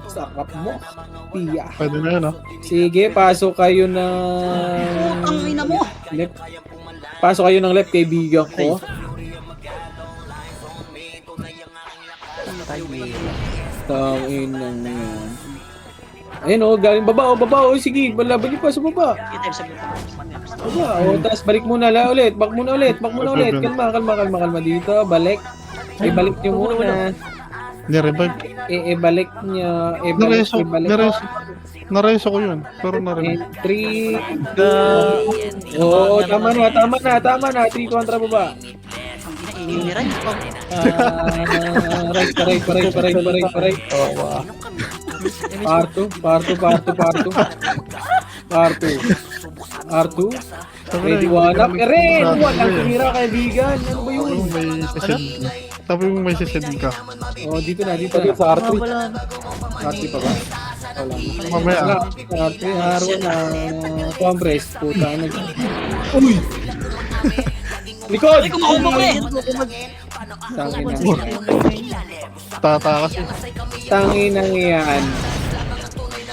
Sakap mo. Piya. Pwede na yun, ah. Sige, pasok kayo ng... Ang ina mo. left. Pasok kayo ng left, kaibigan ko. Tangin lang yan. Ayun o, galing baba. Sige, laban niyo pa sa baba. Baba, tapos balik muna ulit. Back muna ulit. Kalma dito. Balik. Ibalik nyo muna. Nirevive. Ibalik nyo. Nareso. Ibalik. Nareso ko yun. Pero narevive. 3. Oo, tama na. 3 kontra baba. Ang ina, iniran. Right. R2. Ready, one up. Red! Walang tumira, kaibigan. Ano ba yun? Sabi mo may session ka. Oh, dito na. Sa R3. R3 pa ba? Wala. Mamaya. R3, R1 na. Compress. Puta. Uy! Likod! Ay, kumakuha ko eh. Tatakas eh. Tanginang yan.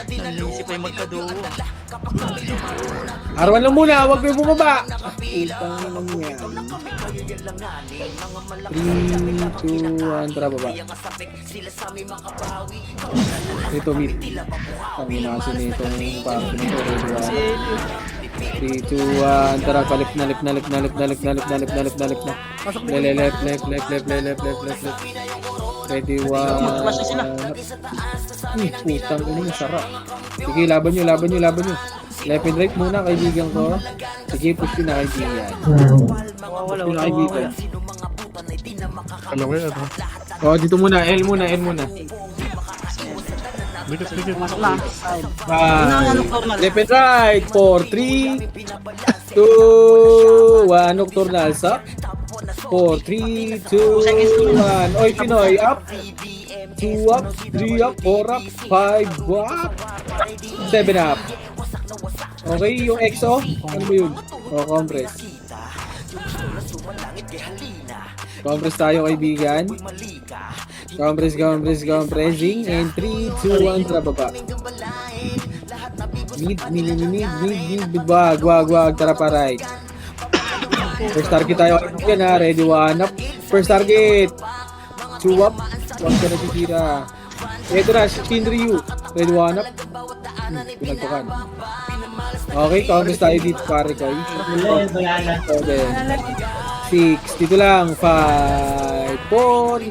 Naisip ko yung magkaduo. R1 lang muna, huwag kayo bumaba. Tanginang yan. 3, 2, 1, tara baba. Ito, mid. Tangina kasi nitong party nito. 3, 2, 1, tara, palip na. Left. Ready, one. Flash na sila. Putang ina, sarap. Sige, laban nyo. Left and right muna, kaibigan ko. Sige, push yun na, kaibigan. Wala. Alam mo yan. Oh, dito muna, L muna. Dikit. Masok na. Left and right. 4, 3, 2, 1. Nocturnal sa 4, 3, 2, 1. Oy, Pinoy, up. 2 up, 3 up, 4 up, 5 up, 7 up. Okay, yung EXO, ano ba yun? O, compress. Compress tayo, kaibigan. Compressing. And 3, 2, 1, tara baba. Mid. Wag. Tara pa right. First target tayo, kaibigan ha. Ready, one up. First target. 2 up. Huwag ka natitira. Ito na, Shinryu. Ready, one up. Pinagtukan. Okay, compress tayo dito, pare ko. 7, 6, dito lang, 5, 4,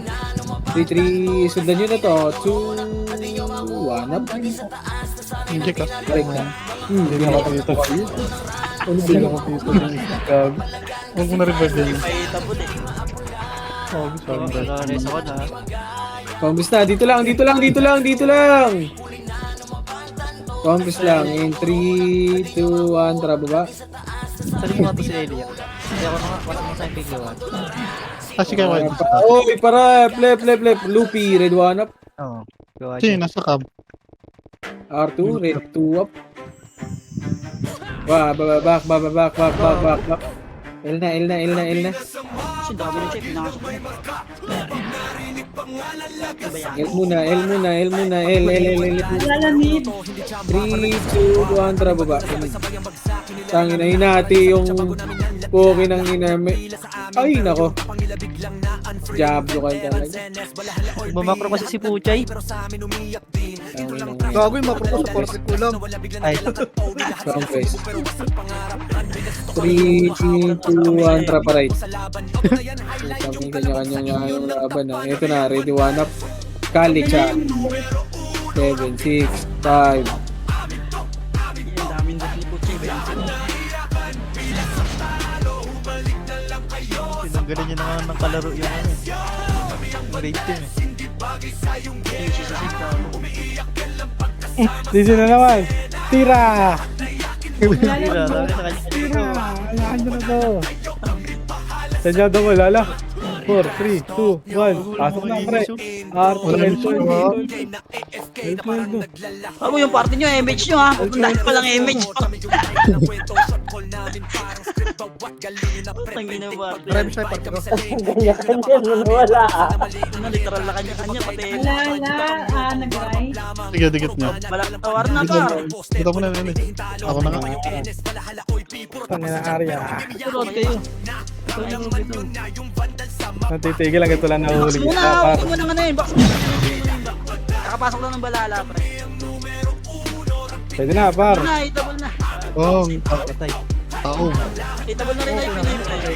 3, sundan nyo na to, 2, 1 up. Hindi ka. Balik na. Hindi na makapito. Hindi na makapito. Huwag mo na-revive yan. May tabon eh. Oh, sorry. Reso ko na. Compress na, dito lang. Compress lang, in 3, 2, 1, tara baba. Sabi mo nga to si Elia. Hindi ako wala mo sa yung biglawan. Sige, wait. Oy, para, left. Loopy, red 1 up. Oo. Gawa Sige, dyan. nasa cab. R2, red 2 up. Back. L na. Kasi dami ng check. Pinakasok ko. L muna. L. Lalamid. 3, 2, 1, tara baba. Tangin na hinati yung poke ng iname. Ay, nako. Diablo ka talaga. Bumakro kasi si Puchay. Gago yung makro ko sa porte ko lang. Ay, Compress. 3, 2, 1, tara pa right. Sabi kanya-kanya yung laban na. Ito na, ready, one up. Kali, cha. 7, 6, 5. Ang daming dati po check. tinanggalan niya naman ng kalaro yung ano. Yung rate team eh. Dito na naman. Tira! Tira, dami sa kanya. Tira! Alaan mo na to. Sadya daw mo, lala. 4, 3, 2, 1. Pasok na, pre. Ako yung party nyo, MH nyo ha. Dahil palang MH. Tangin na party. Marami siya yung party ko. Wala. Ano, literal na kanya-kanya. Pati Nag-ride. Sige, dikit niyo. malaki tawar na par. Dito mo na nila. Ako na nga. Tangin na area. Tulad kayo. Natitigil lang ito lang nahuli. Box muna, box muna nga na yun. Box muna. Kakapasok lang ng balala, pre. Pwede na, par. Na, itabol na. Oh, Patay. tao. Itabol na rin na yung pinay, pre.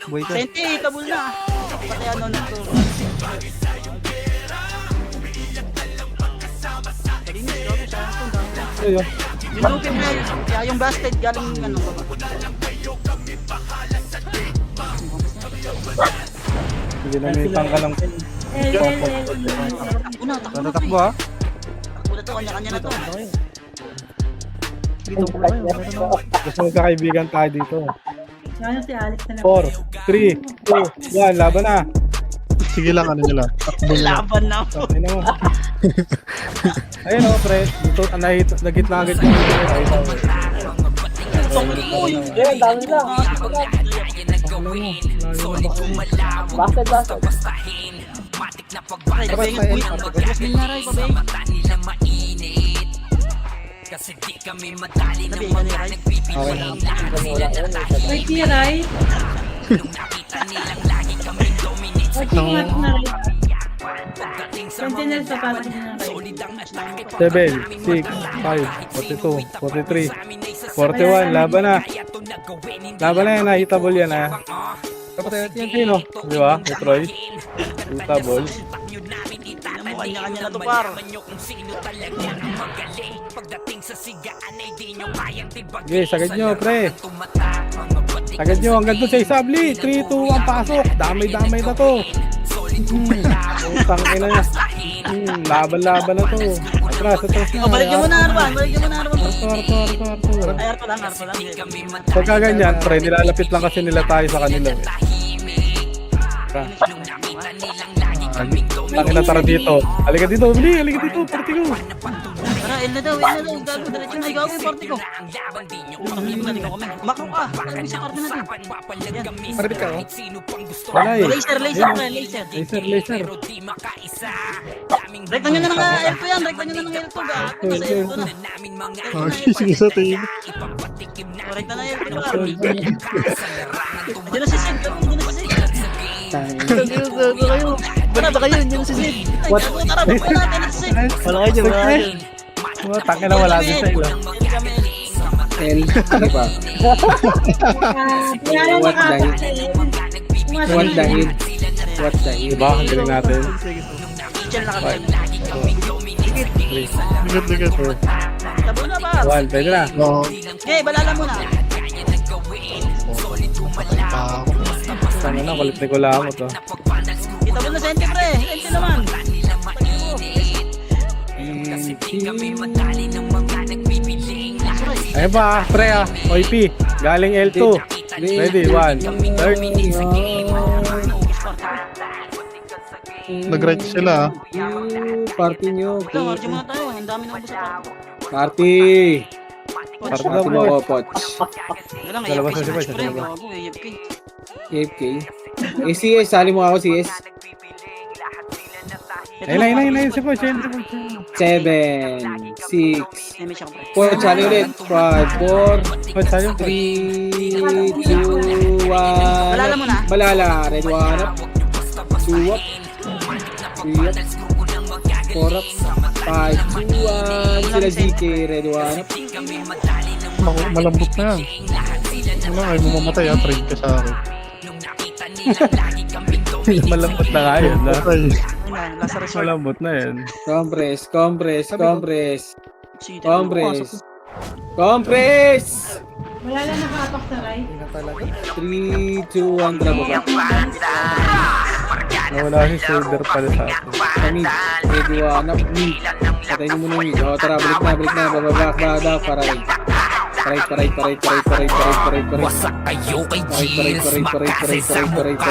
Buhay ka. Sente, tabul na. Pati ano na to. Ayun. Yung lupin na yun. Kaya yung blasted galing ano ba? Hindi na may tangka ng... Takbo na, takbo na. Tatakbo ha. Takbo na to, kanya-kanya na to. Dito po kayo. Meron ako. Gusto magkakaibigan tayo dito. Ano si Alex na lang. 4, 3, 2, 1, laban na. Sige lang, ano nila. Takbo nila. Laban na po. Ayun mo. Ayun o, pre. Dito, nagitna agad yung ito. Ayun, dami lang. Ay, kapag yung quit. Tapos may naray pa, bay. Sabi, ikaw ni Ray. Oy, Piray. Oy, tingmat na rin. Sentinel sa pati na rin. 7, 6, 5, 42, 43, 41, laban na. Laban na yan, hitable yan ha. Kapatid yan sino? Di ba? Ni Troy. Hitable. Tingnan mo, kanya-kanya na to, par. Okay, sagad nyo, pre. Sagad nyo, hanggang doon sa isabli. 3, 2, 1, pasok. Damay-damay na to. Utang ina niya. Laban-laban na to. Atras na. O, balik nyo muna, Arban. Balik nyo muna, Arban. Arto. Ay, Arto lang. Pagka ganyan, pre, nilalapit lang kasi nila tayo sa kanila. Tangina, tara dito. Halika dito, Bili. Halika dito, party ko. Tara, il na daw. Gago, diretso na. Ikaw yung party ko. Makro ka. Ang isa karto natin. Yan. Party ka, oh. Wala eh. Laser. Laser. Rekta nyo na ng L2 yan. Rekta nyo na ng L2. Gago, nasa L2 na. Okay, sige sa tingin. Rekta na L2 na, par. Diyan na si Sid. Diyan na si Sid. Wala ba kayo? Diyan na si Sid. Ay, gago, tara. Bakit natin na si Sid? Wala kayo dyan. Wala kayo. Tangina, wala din sa ilo. L. Ano ba? Kaya What the hell? What the hell? What the hell? Diba? Ang galing natin. Chill na kami. 3, Ligat. Tabo na, par. 1, pwede na. Oo. Okay, balala mo na. Sana na, kulit ni Kulamot to. Kita mo na sa Ente, pre. Ente naman. Ayun pa, pre ah. OIP, galing L2. Ready, 1, 30. Nag-right sila, ah. Party nyo. Ito, margin muna tayo. Ang dami na ubos sa party. Party. Party Party na mo po. ko, Poch. Wala lang, Lalabas na AFK si Boy, si pre. lalabas. Gago, AFK. AFK. CS, sali mo ako, CS. Ayun, si Poch, 7, 6, May siya ko, pre. Poch, sali ulit. 5, 4, Poch, tayo. 3, 2, 1. Balala mo na. Balala. Red 1 up. 2 up. 3 up. 4 up. 5, 2, 1. Sila GK. Red 1 up. Malambot na yan. Wala, ay mamamatay, ah. Trade ka sa akin. Malambot na nga yun. Ay, Ayun na, last resort. Malambot na yan. Compress. Si- Compress. Wala lang nakapak sa Ray. 3, 2, 1. Tara baba. Nawala si Shoulder pala sa atin. Kami. Red 1 up. Mid. Patay mo muna mid. O, tara. Balik na. Bababa. Para rin. Paray. Wasak kayo kay Gilles, makasasabog ka.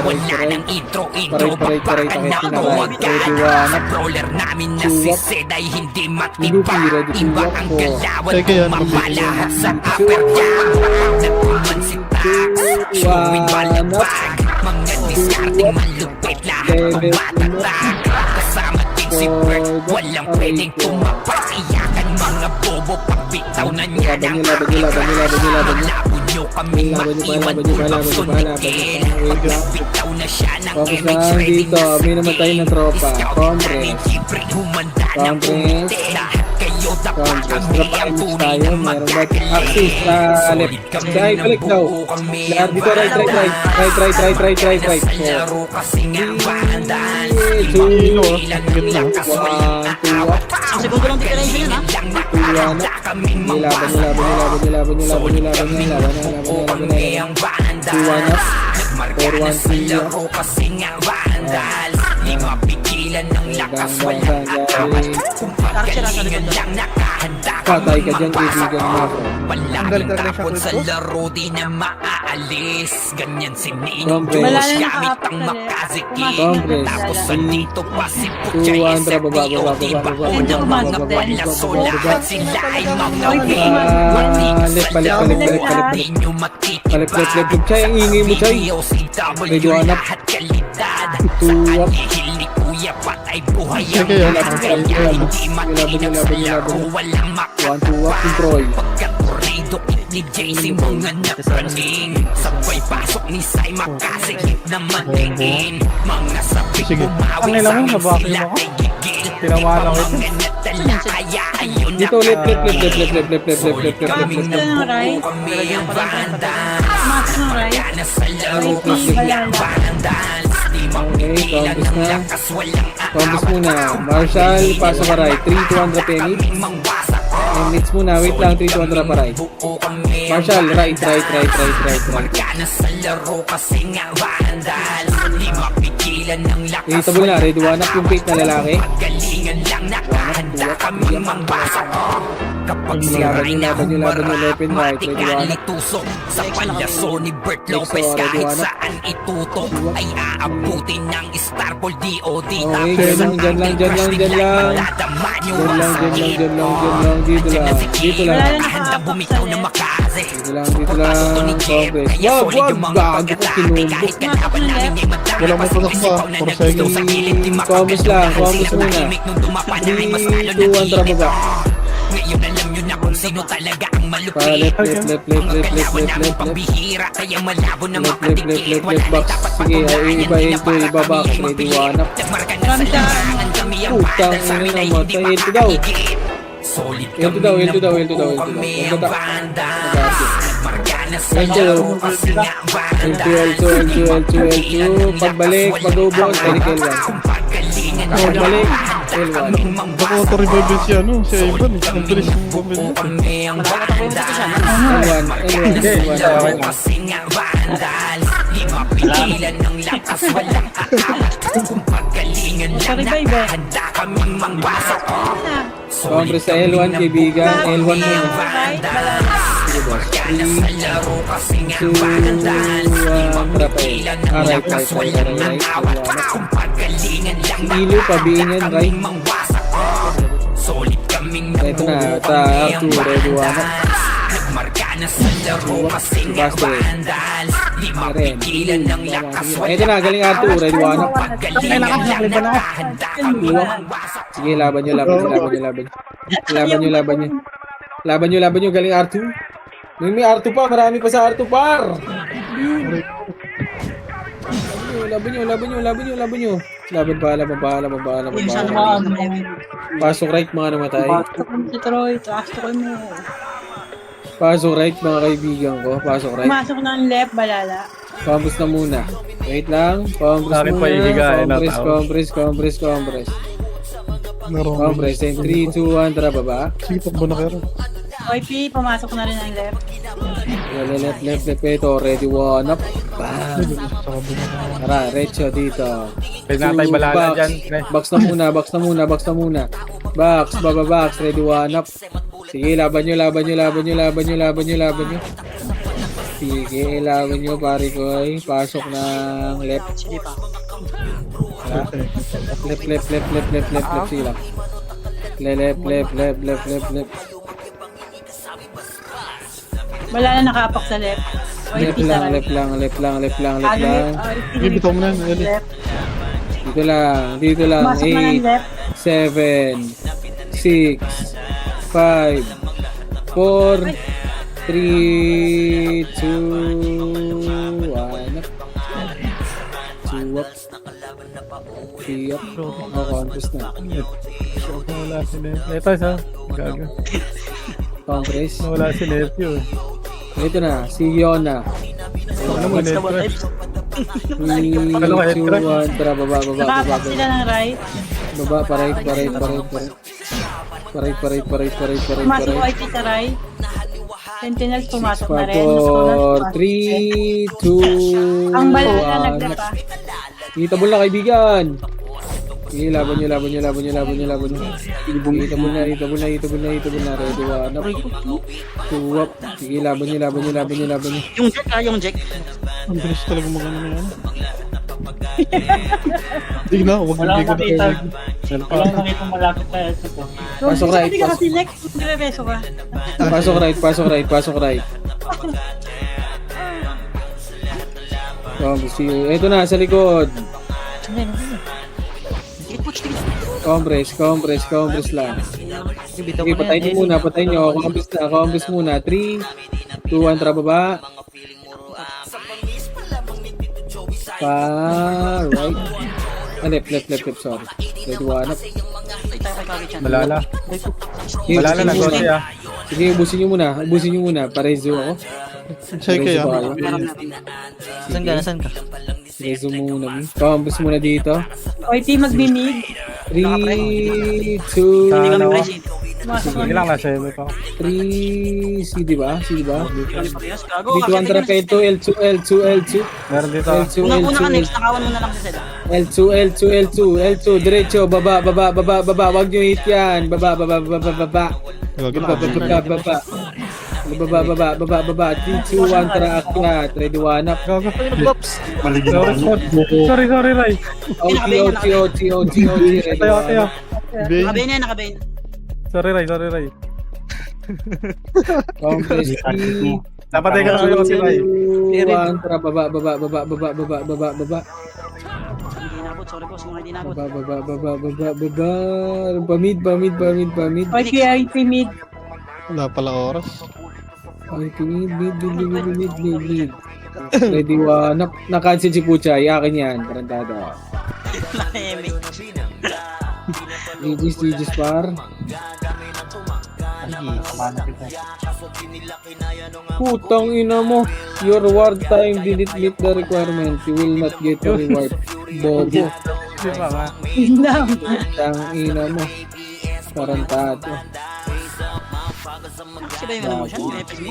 Wala nang intro, baka na buwag ka. Brawler namin na si Zed ay hindi matibag. Iba ang galawan Teka yan, kung mamalahat sa upper jam. Nagkuman si Tax, showing balabag. Mga discarding malupit, lahat ng matatag. Kasama din si Bert, walang pwedeng tumapas. Iyakan mga bobo, pagbitaw na niya ng Malabo nyo kami maiwan upang sundin. Bitaw na siya ng Focus image lang ready dito. May namatay ng tropa. Compress. Libre humanda ng umite. Lahat kayo Congress. Drop damage tayo. Meron ba? Axis sa left. Dahil balik daw. Lahat dito, right. 4, 3, 2, 1, 2, up. Ang segundo lang differential yun, ha? Tuwa na. Nilaban. Tuwa na. 4, 1, 3, up. Archer ang sa likod doon. Patay ka dyan, kaibigan mo ako. Ang galing talaga ng shot sa ko. laro di na maaalis. Ganyan si Congress. Wala na gamit nakakapit ang sa makaziki. Congress. Tapos sa dito pa si 2, 1, baba. Wala sola sila ay mga Balik. Balik. Chay, ang ingay mo, Chay. Medyo anak. Tuwa. Sige, yan. Walang 1, 2, up. Control. pagkakurido ni JC mga napraning. Sabay pasok ni Sai makasigit na matingin. Mga sabik Sige. bumawi Ang ilang mo, sa nabaki sila mo ako. kay gigil. Tinawa lang ito. Mga natala kaya ayun Dito, left. kaming Ito ng right. kami ang banda. Pumasok ng right. Kana sa laro Right, kasi balala. ang bandal. Di mapigilan Congress ng na. lakas walang Congress muna. Marshall, pasok ka right. 3, 2, 1, drop any. Minutes muna. Wait lang. 3, 2, 1, drop right. Marshall, right. Markana sa laro kasi nga bandal. Di mapigilan ng lakas Irritable na. Ready, one up yung fake na lalaki. Galingan lang nakahanda kami mangbasa. Kapag sira Laban na nyo, left and right. matik Ready, one up. tusok sa palyaso ni Bert Lopez. Ready, Kahit one up. saan itutok ay aabutin ng Starball DOD. Okay, Tapos dyan lang. maladama nyo Dyan lang. Dito lang. Wala na Handa nakaapak bumitaw sa na left. makaze. Dito lang. Congress. Wag. Bago ko kinubo. Wala mo tunog pa. 4 seconds. Congress lang. Congress muna. 3, 2, 1, drop ba? Ngayon alam nyo na kung sino talaga ang malupit. Left. Mga kalawan namin pambihira, kaya malabo na makatikit. Wala Box. nang dapat Sige, pagbabayan iba ng L2, iba box. Ready, one up. Nagmarka na sa larangan kami ang Putang banda sa amin ina ay naman, hindi sa L2 daw. makakigit. Solid L2 kami daw, na L2 daw. buo kami ang L2 daw. banda. Nag-aati. Nagmarka na sa L2. laro kasi nga banda. L2. Pagbalik, pag-ubos, balik L1. Pagbalik, L1. Baka auto-revive siya, no? Si Ivan, ang bilis yung bumili. Kami ang banda. L1. Kasi nga bandal. Di mapigilan ng lakas walang kung pagalingan lang nakahanda kaming mangbasa. Congress sa L1, kaibigan. L1 muna. Right, balala. Sige, boss. 3, Sa laro kasi nga 2, 1, bandal. drop A. Right. Kung pagalingan lang Ilo, pabiin yan, right? mangbasa. Solid kaming Ito na, R2, ready, one up. Nagmarka na sa laro kasi nga bandal. Di mapigilan ng lakas Ito na, galing R2, ready, one up. pagalingan lang nakahanda kaming mangbasa. Sige, laban nyo. Laban nyo, galing R2. May R2 pa, marami pa sa R2 par. Laban nyo. Laban pa. Yung sana mga Pasok right, mga namatay. Detroit, asto ko mo. Pasok right, mga kaibigan ko. Pasok right. Pumasok ng left, balala. Congress na muna. Wait lang. Congress Sa akin pa muna. ihigain na tao. Congress. Narong Congress. And 3, 2, 1, tara baba. Sige, takbo na kayo. OP, pumasok na rin ang left. Left. Ito, ready, one up. Bam. Sa kabila. Tara, Recho dito. Pwede na tayo balala Box. dyan. Box na muna. Box, baba box, ready, one up. Sige, laban nyo. Sige, laban nyo, pare ko. Pasok ng left. Tara. Left. Sige lang. Left. Balala nakaapak sa left. OP sa right. Left lang. Sige, bitaw mo na yan, Eli. Left. Dito lang. Pumasok na ng 8, left. 7, 6, 5, 4, 3, 2, 1 up. 2 up. 3 up. Contest na. Wala sila. Ito, isa. Gaga. Compress. Nawala si nephew. Ito na, si Yona. Ano mo, Basta what nephew? type? 3, 2, Ano ka, Edgar? 1, tara, baba, baba, baba, Nakapak sila ng right. baba, parait, parait, parait, parait. Parait, parait, parait, parait, parait, Pumasok parait. YT sa right. Sentinels pumasok na 5, rin. Mas 4, 3, 2, Ang balala nagdapa. Itabol na kaibigan. Sige, laban nyo, laban nyo, laban nyo, laban nyo, laban nyo. Itabol na, itabol na, itabol na, itabol na. Ready, one up. Two up. Sige, laban nyo, laban nyo, laban nyo, laban nyo. Yung Jack yung Jack. Ang bilis talaga magano na yan. Hindi na, huwag Wala hindi ko akong nakita. na. Wala akong nakita malapit na ito ko. Pasok right, Hindi ka pasok. kasi next. Nire-reso ka. Pasok right, pasok right, pasok right. Ito na, sa likod. Compress, compress, compress lang. Sige, patayin nyo muna, patayin nyo. Compress na, compress muna. 3, 2, 1, tara baba. Right. Ah, left, sorry. Ready, one up. Malala. Sige, Malala na, ubusin nyo Gosi muna. ah. Sige, ubusin nyo muna. Parezo ako. Say kaya. Saan ka? Nasaan ka? Parezo muna. Compress muna dito. YT magbinig. 3, 2, Sana ako. Pumasok Sige na. lang, nasa eme pa. 3, CD ba? CD ba? Gago. Dito ang trap L2, L2, L2, L2. Meron dito. L2, Una L2, ka next, nakawan mo na lang sa sila. L2, L2, L2, L2, diretso, baba, baba, baba, baba, wag nyo hit yan, baba, baba, baba, baba, Gagi baba, baba, baba, baba, baba, baba, baba, 3, 2, 1, tara, akyat, ready, one up. Gago. Pops! Sorry, Ray. OT, OT, OT, OT, OT, ready, Tayo, one tayo. up. Nakabayin na, nakabayin. Sorry, Ray. Compress, 3, Dapat tayo ka na si Ray. 2, 1, tara, baba, baba, baba, baba, baba, baba, baba. Hindi nabot, sorry boss, mga hindi nabot. Baba. Pamid. YT mid. Wala pala oras. Mid. Ready, one up. Na-cancel si Puchay. Akin yan. Tarantado. Digis par. Putang ina mo. Your war time didn't meet the requirement. You will not get a reward. Bobo. Di ba nga? Indam. Putang ina mo. Tarantado. Kasi ba yung ano mo siya? Yung epic mo?